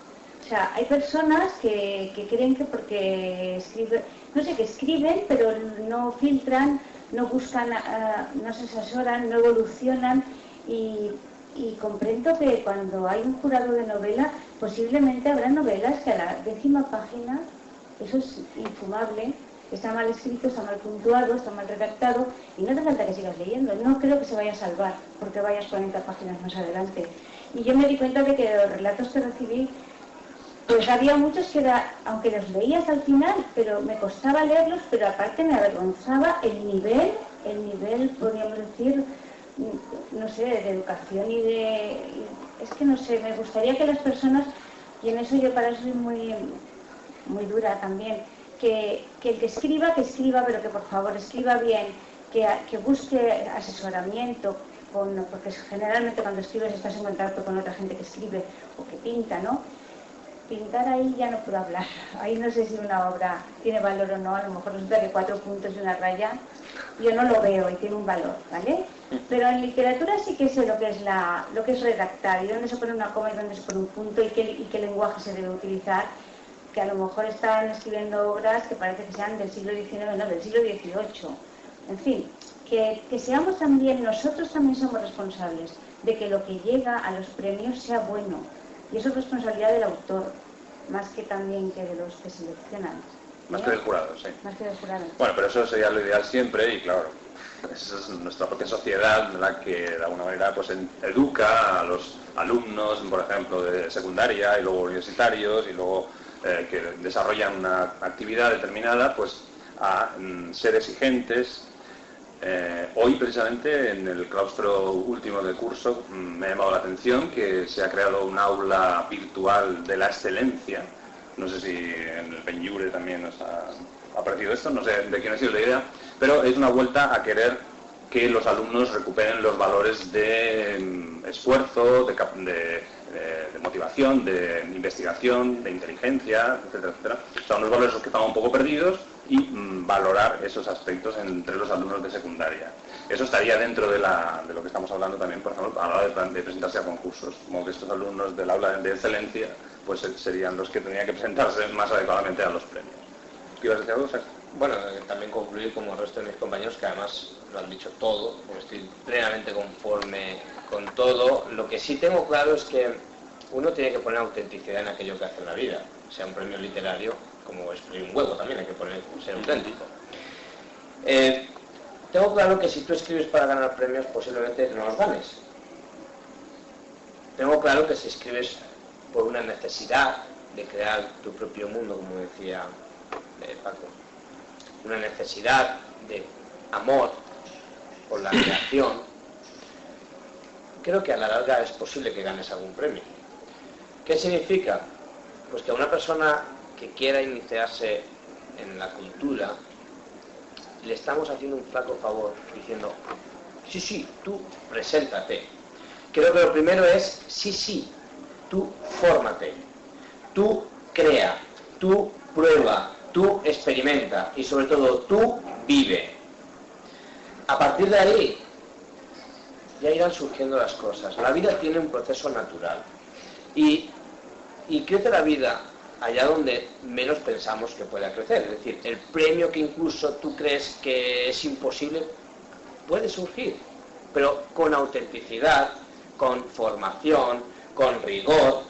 C: O sea, hay personas que creen que porque escriben, no sé, que escriben, pero no filtran no buscan, no se asesoran, no evolucionan y comprendo que cuando hay un jurado de novela, posiblemente habrá novelas que a la 10ª página, eso es infumable, está mal escrito, está mal puntuado, está mal redactado y no hace falta que sigas leyendo. No creo que se vaya a salvar porque vayas 40 páginas más adelante. Y yo me di cuenta de que los relatos que recibí, pues había muchos que aunque los leías al final, pero me costaba leerlos, pero aparte me avergonzaba el nivel, podríamos decir, no sé, de educación es que no sé, me gustaría que las personas, y en eso yo para eso soy muy, muy dura también, que el que escriba, pero que por favor escriba bien, que busque asesoramiento, porque generalmente cuando escribes estás en contacto con otra gente que escribe o que pinta, ¿no? Pintar ahí ya no puedo hablar, ahí no sé si una obra tiene valor o no, a lo mejor resulta que 4 puntos y una raya, yo no lo veo y tiene un valor, ¿vale? Pero en literatura sí que sé lo que es redactar y dónde se pone una coma y dónde se pone un punto y qué lenguaje se debe utilizar, que a lo mejor están escribiendo obras que parece que sean del siglo XIX, no, del siglo XVIII. En fin, que seamos también, nosotros también somos responsables de que lo que llega a los premios sea bueno. Y eso es responsabilidad del autor, más que también que de los que seleccionan.
A: Más que del jurado, sí.
C: Más que del jurado.
A: Bueno, pero eso sería lo ideal siempre y claro, esa es nuestra propia sociedad la que de alguna manera pues educa a los alumnos, por ejemplo, de secundaria y luego universitarios y luego que desarrollan una actividad determinada, pues a ser exigentes. Hoy precisamente en el claustro último del curso me ha llamado la atención que se ha creado un aula virtual de la excelencia. No sé si en el Benjure también nos ha aparecido esto, no sé de quién ha sido la idea, pero es una vuelta a querer que los alumnos recuperen los valores de esfuerzo, de motivación, de investigación, de inteligencia, etcétera, etcétera. Son unos valores que estaban un poco perdidos y valorar esos aspectos entre los alumnos de secundaria. Eso estaría dentro de lo que estamos hablando también, por ejemplo, a la hora de presentarse a concursos, como que estos alumnos del aula de excelencia pues serían los que tendrían que presentarse más adecuadamente a los premios. ¿Qué ibas a decir algo, Sergio?
B: Bueno, también concluir como el resto de mis compañeros, que además lo han dicho todo, porque estoy plenamente conforme con todo. Lo que sí tengo claro es que uno tiene que poner autenticidad en aquello que hace en la vida, sea un premio literario, como es un huevo también, hay que ser auténtico. Tengo claro que si tú escribes para ganar premios, posiblemente no los ganes. Tengo claro que si escribes por una necesidad de crear tu propio mundo, como decía Paco, una necesidad de amor por la creación, creo que a la larga es posible que ganes algún premio. ¿Qué significa? Pues que a una persona que quiera iniciarse en la cultura le estamos haciendo un flaco favor diciendo, sí, tú preséntate. Creo que lo primero es, sí, tú fórmate, tú crea, tú prueba, tú experimenta y sobre todo tú vive. A partir de ahí ya irán surgiendo las cosas. La vida tiene un proceso natural y crece la vida allá donde menos pensamos que pueda crecer. Es decir, el premio que incluso tú crees que es imposible puede surgir, pero con autenticidad, con formación, con rigor,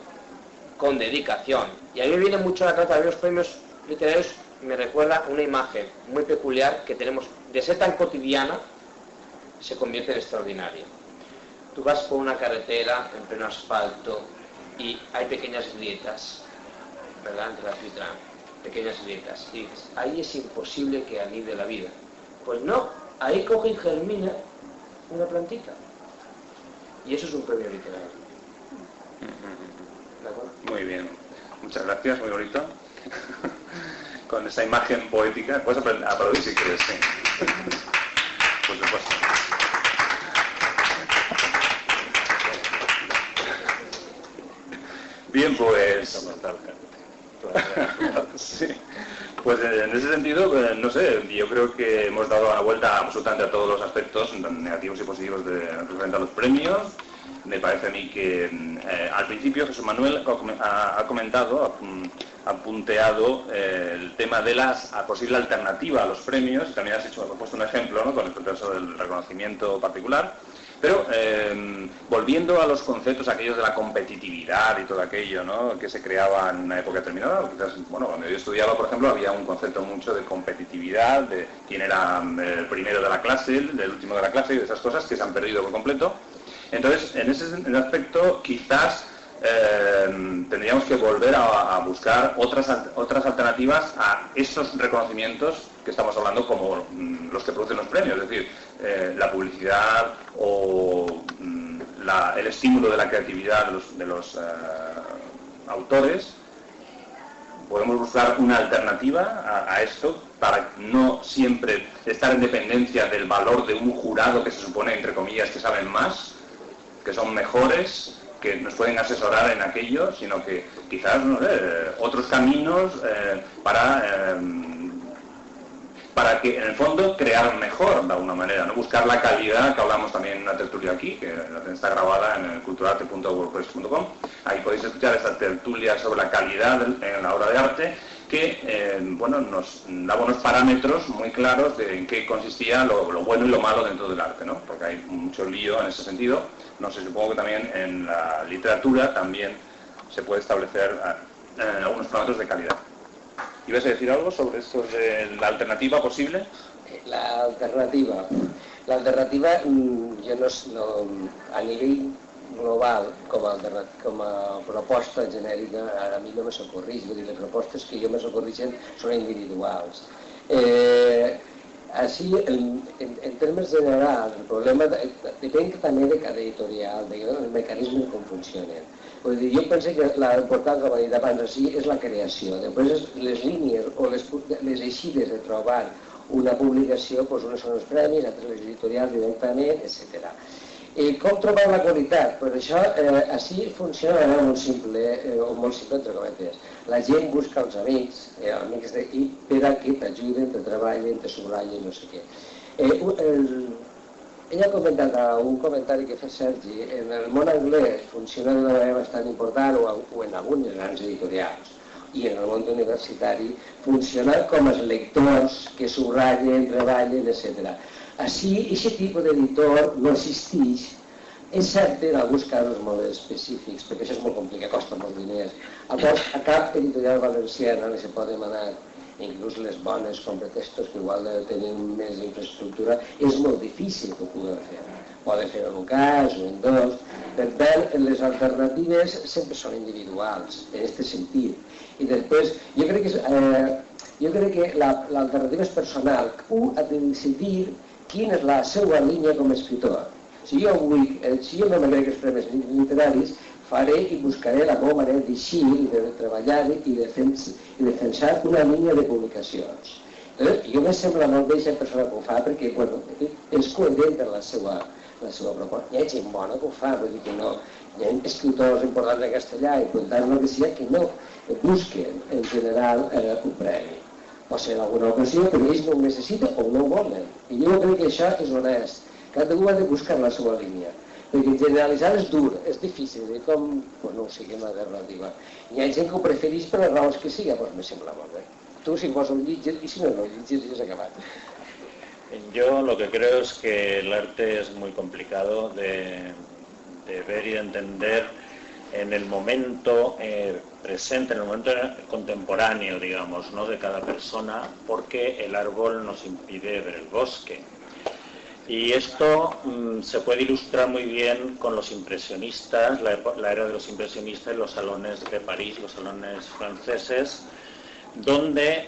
B: con dedicación. Y a mí me viene mucho a la cabeza de los premios literarios, me recuerda una imagen muy peculiar que tenemos, de ser tan cotidiana, se convierte en extraordinaria. Tú vas por una carretera en pleno asfalto y hay pequeñas grietas, ¿verdad? Entre las letras, pequeñas grietas. Y dices, ahí es imposible que anide la vida. Pues no, ahí coge y germina una plantita. Y eso es un premio literario. ¿De acuerdo?
A: Muy bien. Muchas gracias, muy bonito. Con esa imagen poética. Puedes aplaudir si quieres, sí. Por supuesto. Bien, pues... sí. Pues en ese sentido, no sé, yo creo que hemos dado la vuelta absolutamente a todos los aspectos negativos y positivos referente a los premios. me parece a mí que al principio Jesús Manuel ha comentado, ha punteado el tema de la posible alternativa a los premios. También has puesto un ejemplo, ¿no?, con el proceso del reconocimiento particular. Pero volviendo a los conceptos aquellos de la competitividad y todo aquello, ¿no?, que se creaba en una época determinada, quizás, bueno, cuando yo estudiaba, por ejemplo, había un concepto mucho de competitividad, de quién era el primero de la clase, el último de la clase, y de esas cosas que se han perdido por completo. Entonces, en ese aspecto, quizás tendríamos que volver a buscar otras alternativas a esos reconocimientos que estamos hablando, como los que producen los premios, es decir, la publicidad o el estímulo de la creatividad de los autores. Podemos buscar una alternativa a esto para no siempre estar en dependencia del valor de un jurado que se supone, entre comillas, que saben más, que son mejores, que nos pueden asesorar en aquello, sino que quizás, no sé, otros caminos para que, en el fondo, crear mejor, de alguna manera, no buscar la calidad, que hablamos también en una tertulia aquí, que está grabada en el culturarte.wordpress.com. Ahí podéis escuchar esta tertulia sobre la calidad en la obra de arte, que bueno, nos da unos parámetros muy claros de en qué consistía lo bueno y lo malo dentro del arte, ¿no? Porque hay mucho lío en ese sentido. No sé, supongo que también en la literatura también se puede establecer algunos parámetros de calidad. ¿Ibas a decir algo sobre esto de la alternativa posible?
E: La alternativa, jo no, a nivell global, com a proposta genèrica, a mi no me s'ocorreix, vull dir, les propostes que jo me s'ocorreixen són individuals. Així, en termes generals, el problema depèn també de cada editorial, dels mecanismes com funcionen. Vull dir, jo penso que l'important, com he dit abans, així, és la creació. Després, les línies o les eixides de trobar una publicació, doncs unes són els premis, altres les editorials directament, etc. Com trobar la qualitat? Pues això, així funciona de manera molt simple, o molt simple entre cometes. La gent busca els amics per a que t'ajuden, te treballen, te subratllen, no sé què. Ell ha comentat un comentari que fa Sergi, en el món anglès funciona d'una manera bastant important, o en algunes grans editorials, i en el món universitari funciona com els lectors que subratllen, treballen, etc. Així, aquest tipus d'editor no existeix, excepte en alguns casos molt específics, perquè això és molt complicat, costa molts diners. A cap editorial valenciana li se pot demanar, inclús les bones com pretextos que igual tenen més infraestructura, és molt difícil que ho puguem fer. Poden fer en un cas o en dos. Per tant, les alternatives sempre són individuals, en aquest sentit. I després, jo crec que l'alternativa és personal. Un ha de decidir quina és la seva línia com a escriptor. Si jo no m'agrada els premis literaris, faré i buscaré la meva manera d'eixir i de treballar i defensar una línia de publicacions. Jo me sembla molt bé aquesta persona que ho fa perquè és coherent en la seva proposta. Hi ha gent bona que ho fa, vull dir que no. Hi ha escriptors importants en castellà i per tant el que sigui que no busquen en general un premi. Pot ser en alguna ocasió, però ells no ho necessiten o no ho volen. I jo crec que això és honest. Cada un ha de buscar la seva línia. Perquè generalitzar és dur, és difícil, com no ho sigui una alternativa. Hi ha gent que ho prefereix per les raons que sigui, doncs me sembla molt bé. Tu si vols un llitges i si no, no llitges i és acabat.
D: Yo lo que creo es que el arte es muy complicado de ver y de entender en el momento presente, en el momento contemporáneo, digamos, ¿no?, de cada persona, porque el árbol nos impide ver el bosque. Y esto se puede ilustrar muy bien con los impresionistas, la era de los impresionistas, los salones de París, los salones franceses, donde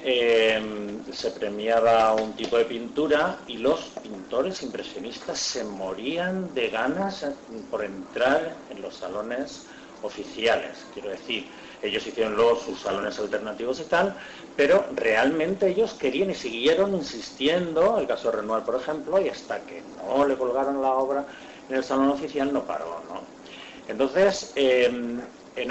D: se premiaba un tipo de pintura y los pintores impresionistas se morían de ganas por entrar en los salones oficiales. Quiero decir, ellos hicieron luego sus salones alternativos y tal, pero realmente ellos querían y siguieron insistiendo, el caso de Renoir, por ejemplo, y hasta que no le colgaron la obra en el salón oficial no paró, ¿no? Entonces, en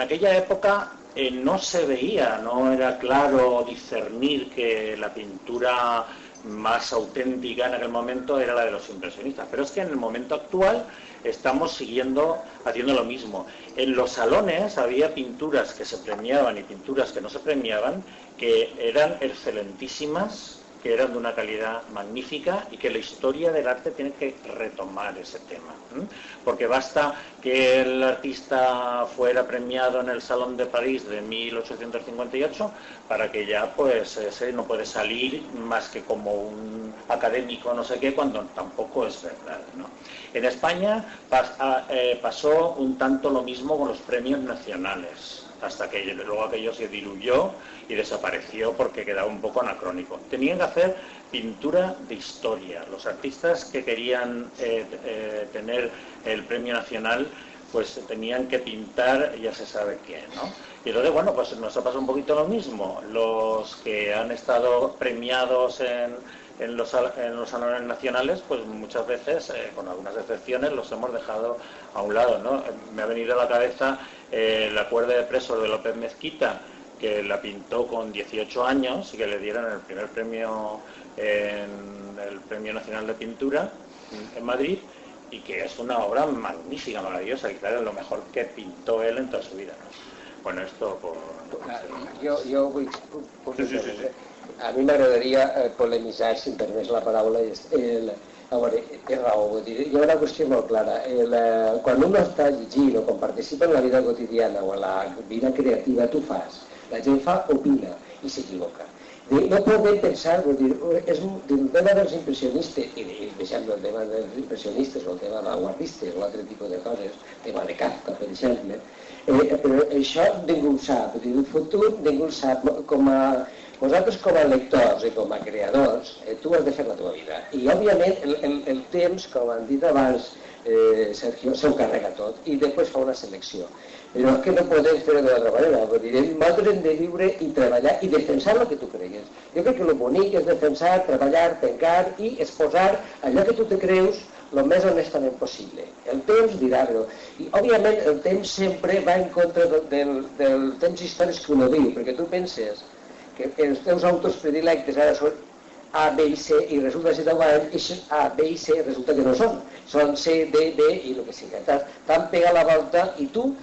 D: aquella época no se veía, no era claro discernir que la pintura más auténtica en aquel momento era la de los impresionistas, pero es que en el momento actual estamos haciendo lo mismo. En los salones había pinturas que se premiaban y pinturas que no se premiaban, que eran excelentísimas, que eran de una calidad magnífica y que la historia del arte tiene que retomar ese tema. Porque basta que el artista fuera premiado en el Salón de París de 1858 para que ya pues ese no puede salir más que como un académico no sé qué, cuando tampoco es verdad, ¿no? En España pasó un tanto lo mismo con los premios nacionales, hasta que luego aquello se diluyó y desapareció porque quedaba un poco anacrónico. Tenían que hacer pintura de historia. Los artistas que querían tener el premio nacional, pues tenían que pintar ya se sabe qué, ¿no? Y entonces, bueno, pues nos ha pasado un poquito lo mismo. Los que han estado premiados en los salones nacionales, pues muchas veces, con algunas excepciones, los hemos dejado a un lado, ¿no? Me ha venido a la cabeza la cuerda de presos de López Mezquita, que la pintó con 18 años y que le dieron el primer premio en el Premio Nacional de Pintura en Madrid, y que es una obra magnífica, maravillosa, y claro, es lo mejor que pintó él en toda su vida, ¿no? Bueno, esto por...
E: Jo vull... A mi m'agradaria polemitzar, si em permets la paraula. A veure, té raó, vull dir, hi ha una qüestió molt clara. Quan un està llegint o quan participa en la vida quotidiana o en la vida creativa, tu fas. La gent fa, opina i s'equivoca. No podem pensar, vull dir, el tema dels impressionistes, i deixem el tema dels impressionistes o el tema d'avantguardistes o altre tipus de coses, el tema de Kafka, per exemple, però això ningú ho sap, vull dir, el futur ningú ho sap. Vosaltres com a lectors i com a creadors, tu has de fer la teva vida. I òbviament el temps, com han dit abans, Sergio, s'ho carrega tot i després fa una selecció. Però és que no podem fer-ho d'altra manera. Nosaltres hem de viure i treballar i defensar el que tu cregues. Jo crec que el bonic és defensar, treballar, pencar i exposar allò que tu te creus el més honestament possible. El temps dirà, però... I, òbviament, el temps sempre va en contra del temps històric que uno viu, perquè tu penses que els teus autors predilectes ara són A, B i C, i resulta que aquests A, B i C resulta que no són. Són C, D, B i el que sigui. T'han pegat la volta i tu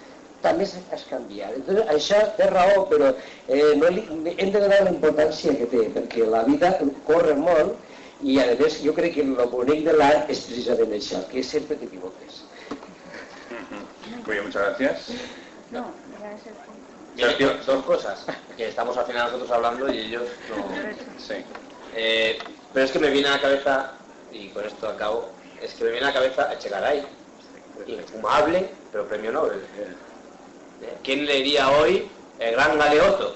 E: també has canviat. Entonces, això té raó, però hem de donar la importància que té, perquè la vida corre molt i, a més, jo crec que el bonic de l'art és precisament això, que sempre t'equivoques.
A: Muy bien, muchas gracias.
C: No, gracias.
B: Sergio, dos cosas, que estamos al final nosotros hablando y ellos no...
A: Sí.
B: Pero es que me viene a la cabeza, y con esto acabo, es que me viene a la cabeza Echegaray, infumable, pero premio Nobel. ¿Quién leería hoy el Gran Galeoto?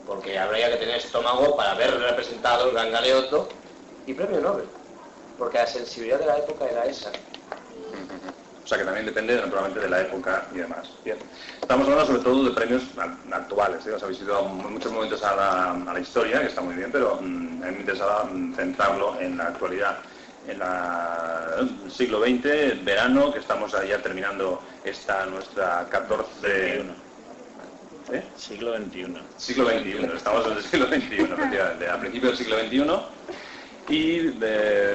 B: Porque habría que tener estómago para ver representado el Gran Galeoto y premio Nobel, porque la sensibilidad de la época era esa.
A: O sea que también depende naturalmente de la época y demás. Bien. Estamos hablando sobre todo de premios actuales, os habéis ido en muchos momentos a la historia, que está muy bien, pero a mí me interesaba centrarlo en la actualidad. En el siglo XX, verano, que estamos ya terminando nuestra 14...
D: Siglo XXI.
A: Siglo XXI, estamos en el siglo XXI, efectivamente, a principios del siglo XXI. Y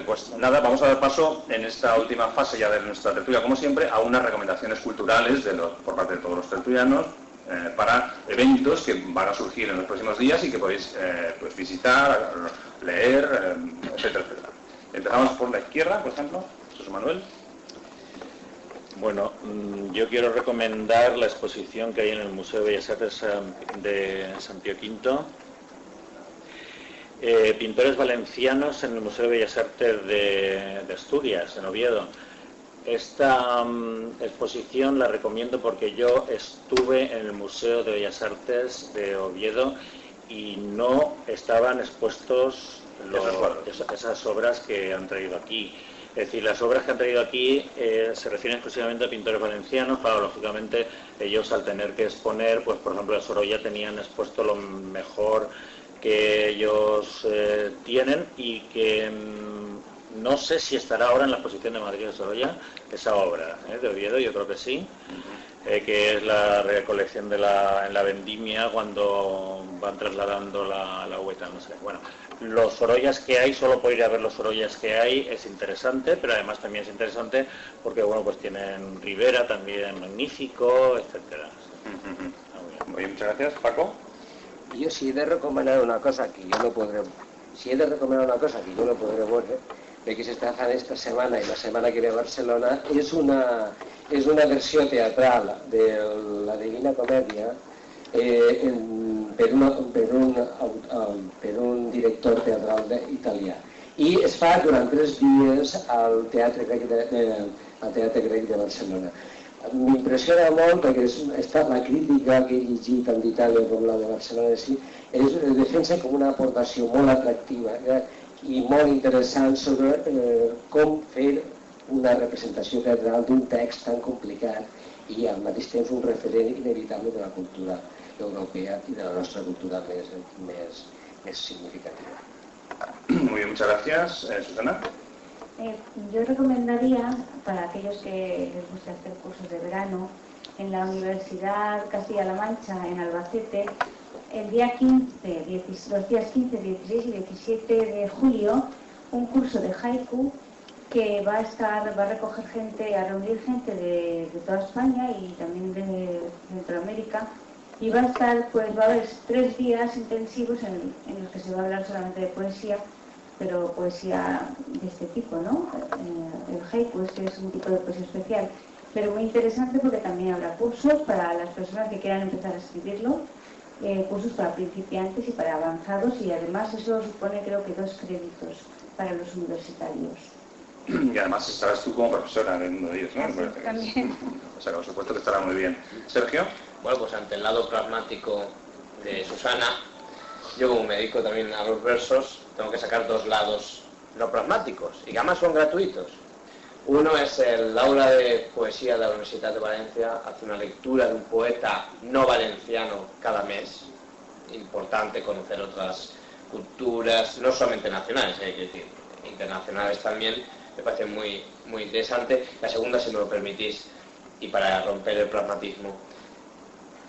A: pues nada, vamos a dar paso en esta última fase ya de nuestra tertulia, como siempre, a unas recomendaciones culturales por parte de todos los tertulianos para eventos que van a surgir en los próximos días y que podéis pues visitar, leer, etcétera, etcétera. Empezamos por la izquierda, por ejemplo, José Manuel.
D: Bueno, yo quiero recomendar la exposición que hay en el Museo de Bellas Artes de Santiago V. Pintores valencianos en el Museo de Bellas Artes de Asturias, en Oviedo. Esta exposición la recomiendo porque yo estuve en el Museo de Bellas Artes de Oviedo y no estaban expuestos esas obras que han traído aquí. Es decir, las obras que han traído aquí se refieren exclusivamente a pintores valencianos. Claro, lógicamente ellos, al tener que exponer, pues por ejemplo de Sorolla, tenían expuesto lo mejor que ellos tienen, y que no sé si estará ahora en la exposición de Madrid de Sorolla esa obra de Oviedo, yo creo que sí. que es la recolección en la vendimia cuando van trasladando la uveta, no sé. Bueno, los Sorollas que hay, solo por ir a ver los Sorollas que hay es interesante, pero además también es interesante porque, bueno, pues tienen Ribera también magnífico, etcétera.
A: Muy bien, muchas gracias. Paco.
E: Jo si he de recomanar una cosa que jo no podré veure, que s'està fent esta setmana i la setmana que ve a Barcelona, és una versió teatral de la Divina Comèdia per un director teatral italià. I es fa durant 3 dies al Teatre Grec de Barcelona. M'impressiona molt perquè la crítica que he llegit tant d'Itàlia com la de Barcelona es defensa com una aportació molt atractiva i molt interessant sobre com fer una representació teatral d'un text tan complicat i al mateix temps un referent inevitable de la cultura europea y de la nostra cultura més significativa.
A: Muy bien, muchas gracias. Susana.
C: Yo recomendaría, para aquellos que les guste hacer cursos de verano, en la Universidad Castilla-La Mancha, en Albacete, el día 15, los días 15, 16 y 17 de julio, un curso de haiku que va a recoger gente, a reunir gente de toda España y también de Centroamérica, y va a haber 3 días intensivos en los que se va a hablar solamente de poesía, pero poesía de este tipo, ¿no? El haiku es un tipo de poesía especial, pero muy interesante porque también habrá cursos para las personas que quieran empezar a escribirlo, cursos para principiantes y para avanzados, y además eso supone, creo que, 2 créditos para los universitarios.
A: Y además estarás tú como profesora de uno de ellos, ¿no?
C: Sí, también.
A: O sea, por supuesto que estará muy bien. Sergio.
B: Bueno, pues ante el lado pragmático de Susana, yo como me dedico también a los versos, tengo que sacar 2 lados no pragmáticos, y que además son gratuitos. Uno es el aula de poesía de la Universidad de Valencia, hace una lectura de un poeta no valenciano cada mes. Importante conocer otras culturas, no solamente nacionales, hay que decir, internacionales también, me parece muy, muy interesante. La segunda, si me lo permitís, y para romper el pragmatismo,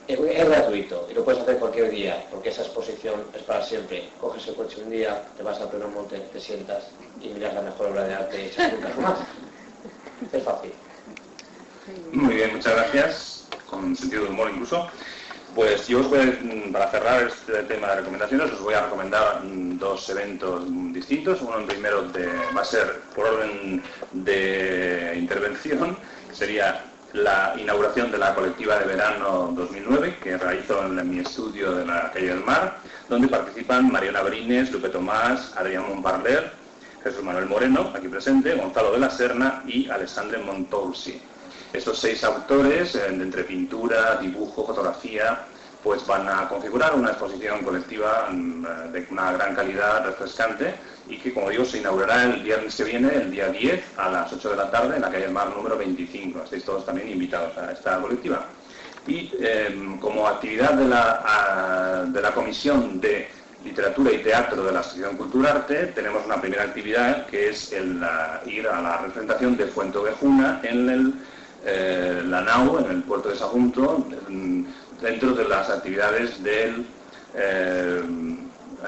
B: es gratuito y lo puedes hacer cualquier día, porque esa exposición es para siempre. Coges el coche un día, te vas a pleno monte, te sientas y miras la mejor obra de arte y echas un caso más. Es fácil.
A: Muy bien, muchas gracias, con sentido de humor incluso. Pues yo os voy, para cerrar este tema de recomendaciones, os voy a recomendar 2 eventos distintos. Uno primero va a ser por orden de intervención, que sería la inauguración de la colectiva de verano 2009, que realizo en mi estudio de la calle del Mar, donde participan Mariona Brines, Lupe Tomás, Adrián Montparler, Jesús Manuel Moreno, aquí presente, Gonzalo de la Serna y Alessandre Montolsi. Estos 6 autores, entre pintura, dibujo, fotografía, pues van a configurar una exposición colectiva de una gran calidad, refrescante, y que, como digo, se inaugurará el viernes que viene, el día 10, a las 8 de la tarde, en la calle del Mar número 25. Estáis todos también invitados a esta colectiva. Y como actividad de la Comisión de Literatura y Teatro de la Asociación Culturarte, tenemos una primera actividad, que es ir a la representación de Fuenteovejuna en la nau, en el puerto de Sagunto, dentro de las actividades del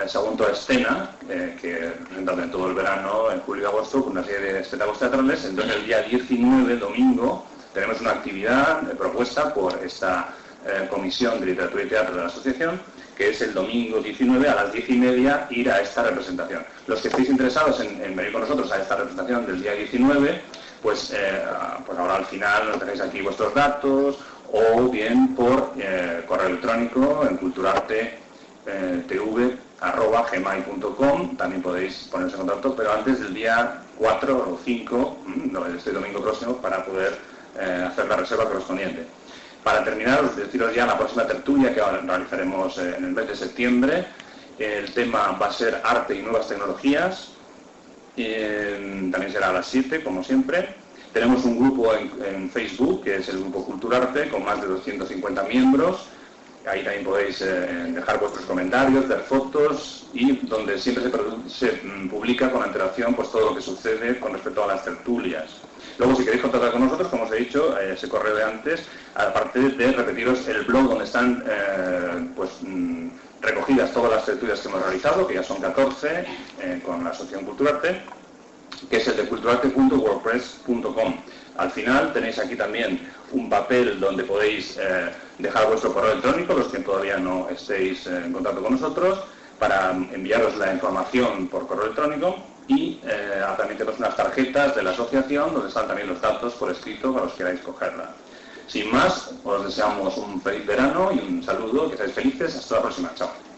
A: Sagunto Escena, que presenta en todo el verano, en julio y agosto, con una serie de espectáculos teatrales. Entonces el día 19, domingo, tenemos una actividad propuesta por esta Comisión de Literatura y Teatro de la Asociación, que es el domingo 19 a las 10:30 ir a esta representación. Los que estéis interesados en venir con nosotros a esta representación del día 19, pues ahora al final nos dejáis aquí vuestros datos, o bien por correo electrónico en culturarte.tv@gmail.com. También podéis poneros en contacto, pero antes del día 4 o 5, este domingo próximo, para poder hacer la reserva correspondiente. Para terminar, os deciros ya la próxima tertulia que realizaremos en el mes de septiembre. El tema va a ser arte y nuevas tecnologías. También será a las 7, como siempre. Tenemos un grupo en Facebook, que es el Grupo Culturarte, con más de 250 miembros. Ahí también podéis dejar vuestros comentarios, ver fotos, y donde siempre se publica con antelación pues todo lo que sucede con respecto a las tertulias. Luego, si queréis contactar con nosotros, como os he dicho, ese correo de antes, aparte de repetiros el blog donde están recogidas todas las tertulias que hemos realizado, que ya son 14, con la Asociación Culturarte, que es el de culturarte.wordpress.com. Al final tenéis aquí también un papel donde podéis dejar vuestro correo electrónico, los que todavía no estéis en contacto con nosotros, para enviaros la información por correo electrónico, y también tenemos unas tarjetas de la asociación donde están también los datos por escrito para los que queráis cogerla. Sin más, os deseamos un feliz verano y un saludo, que seáis felices. Hasta la próxima. Chao.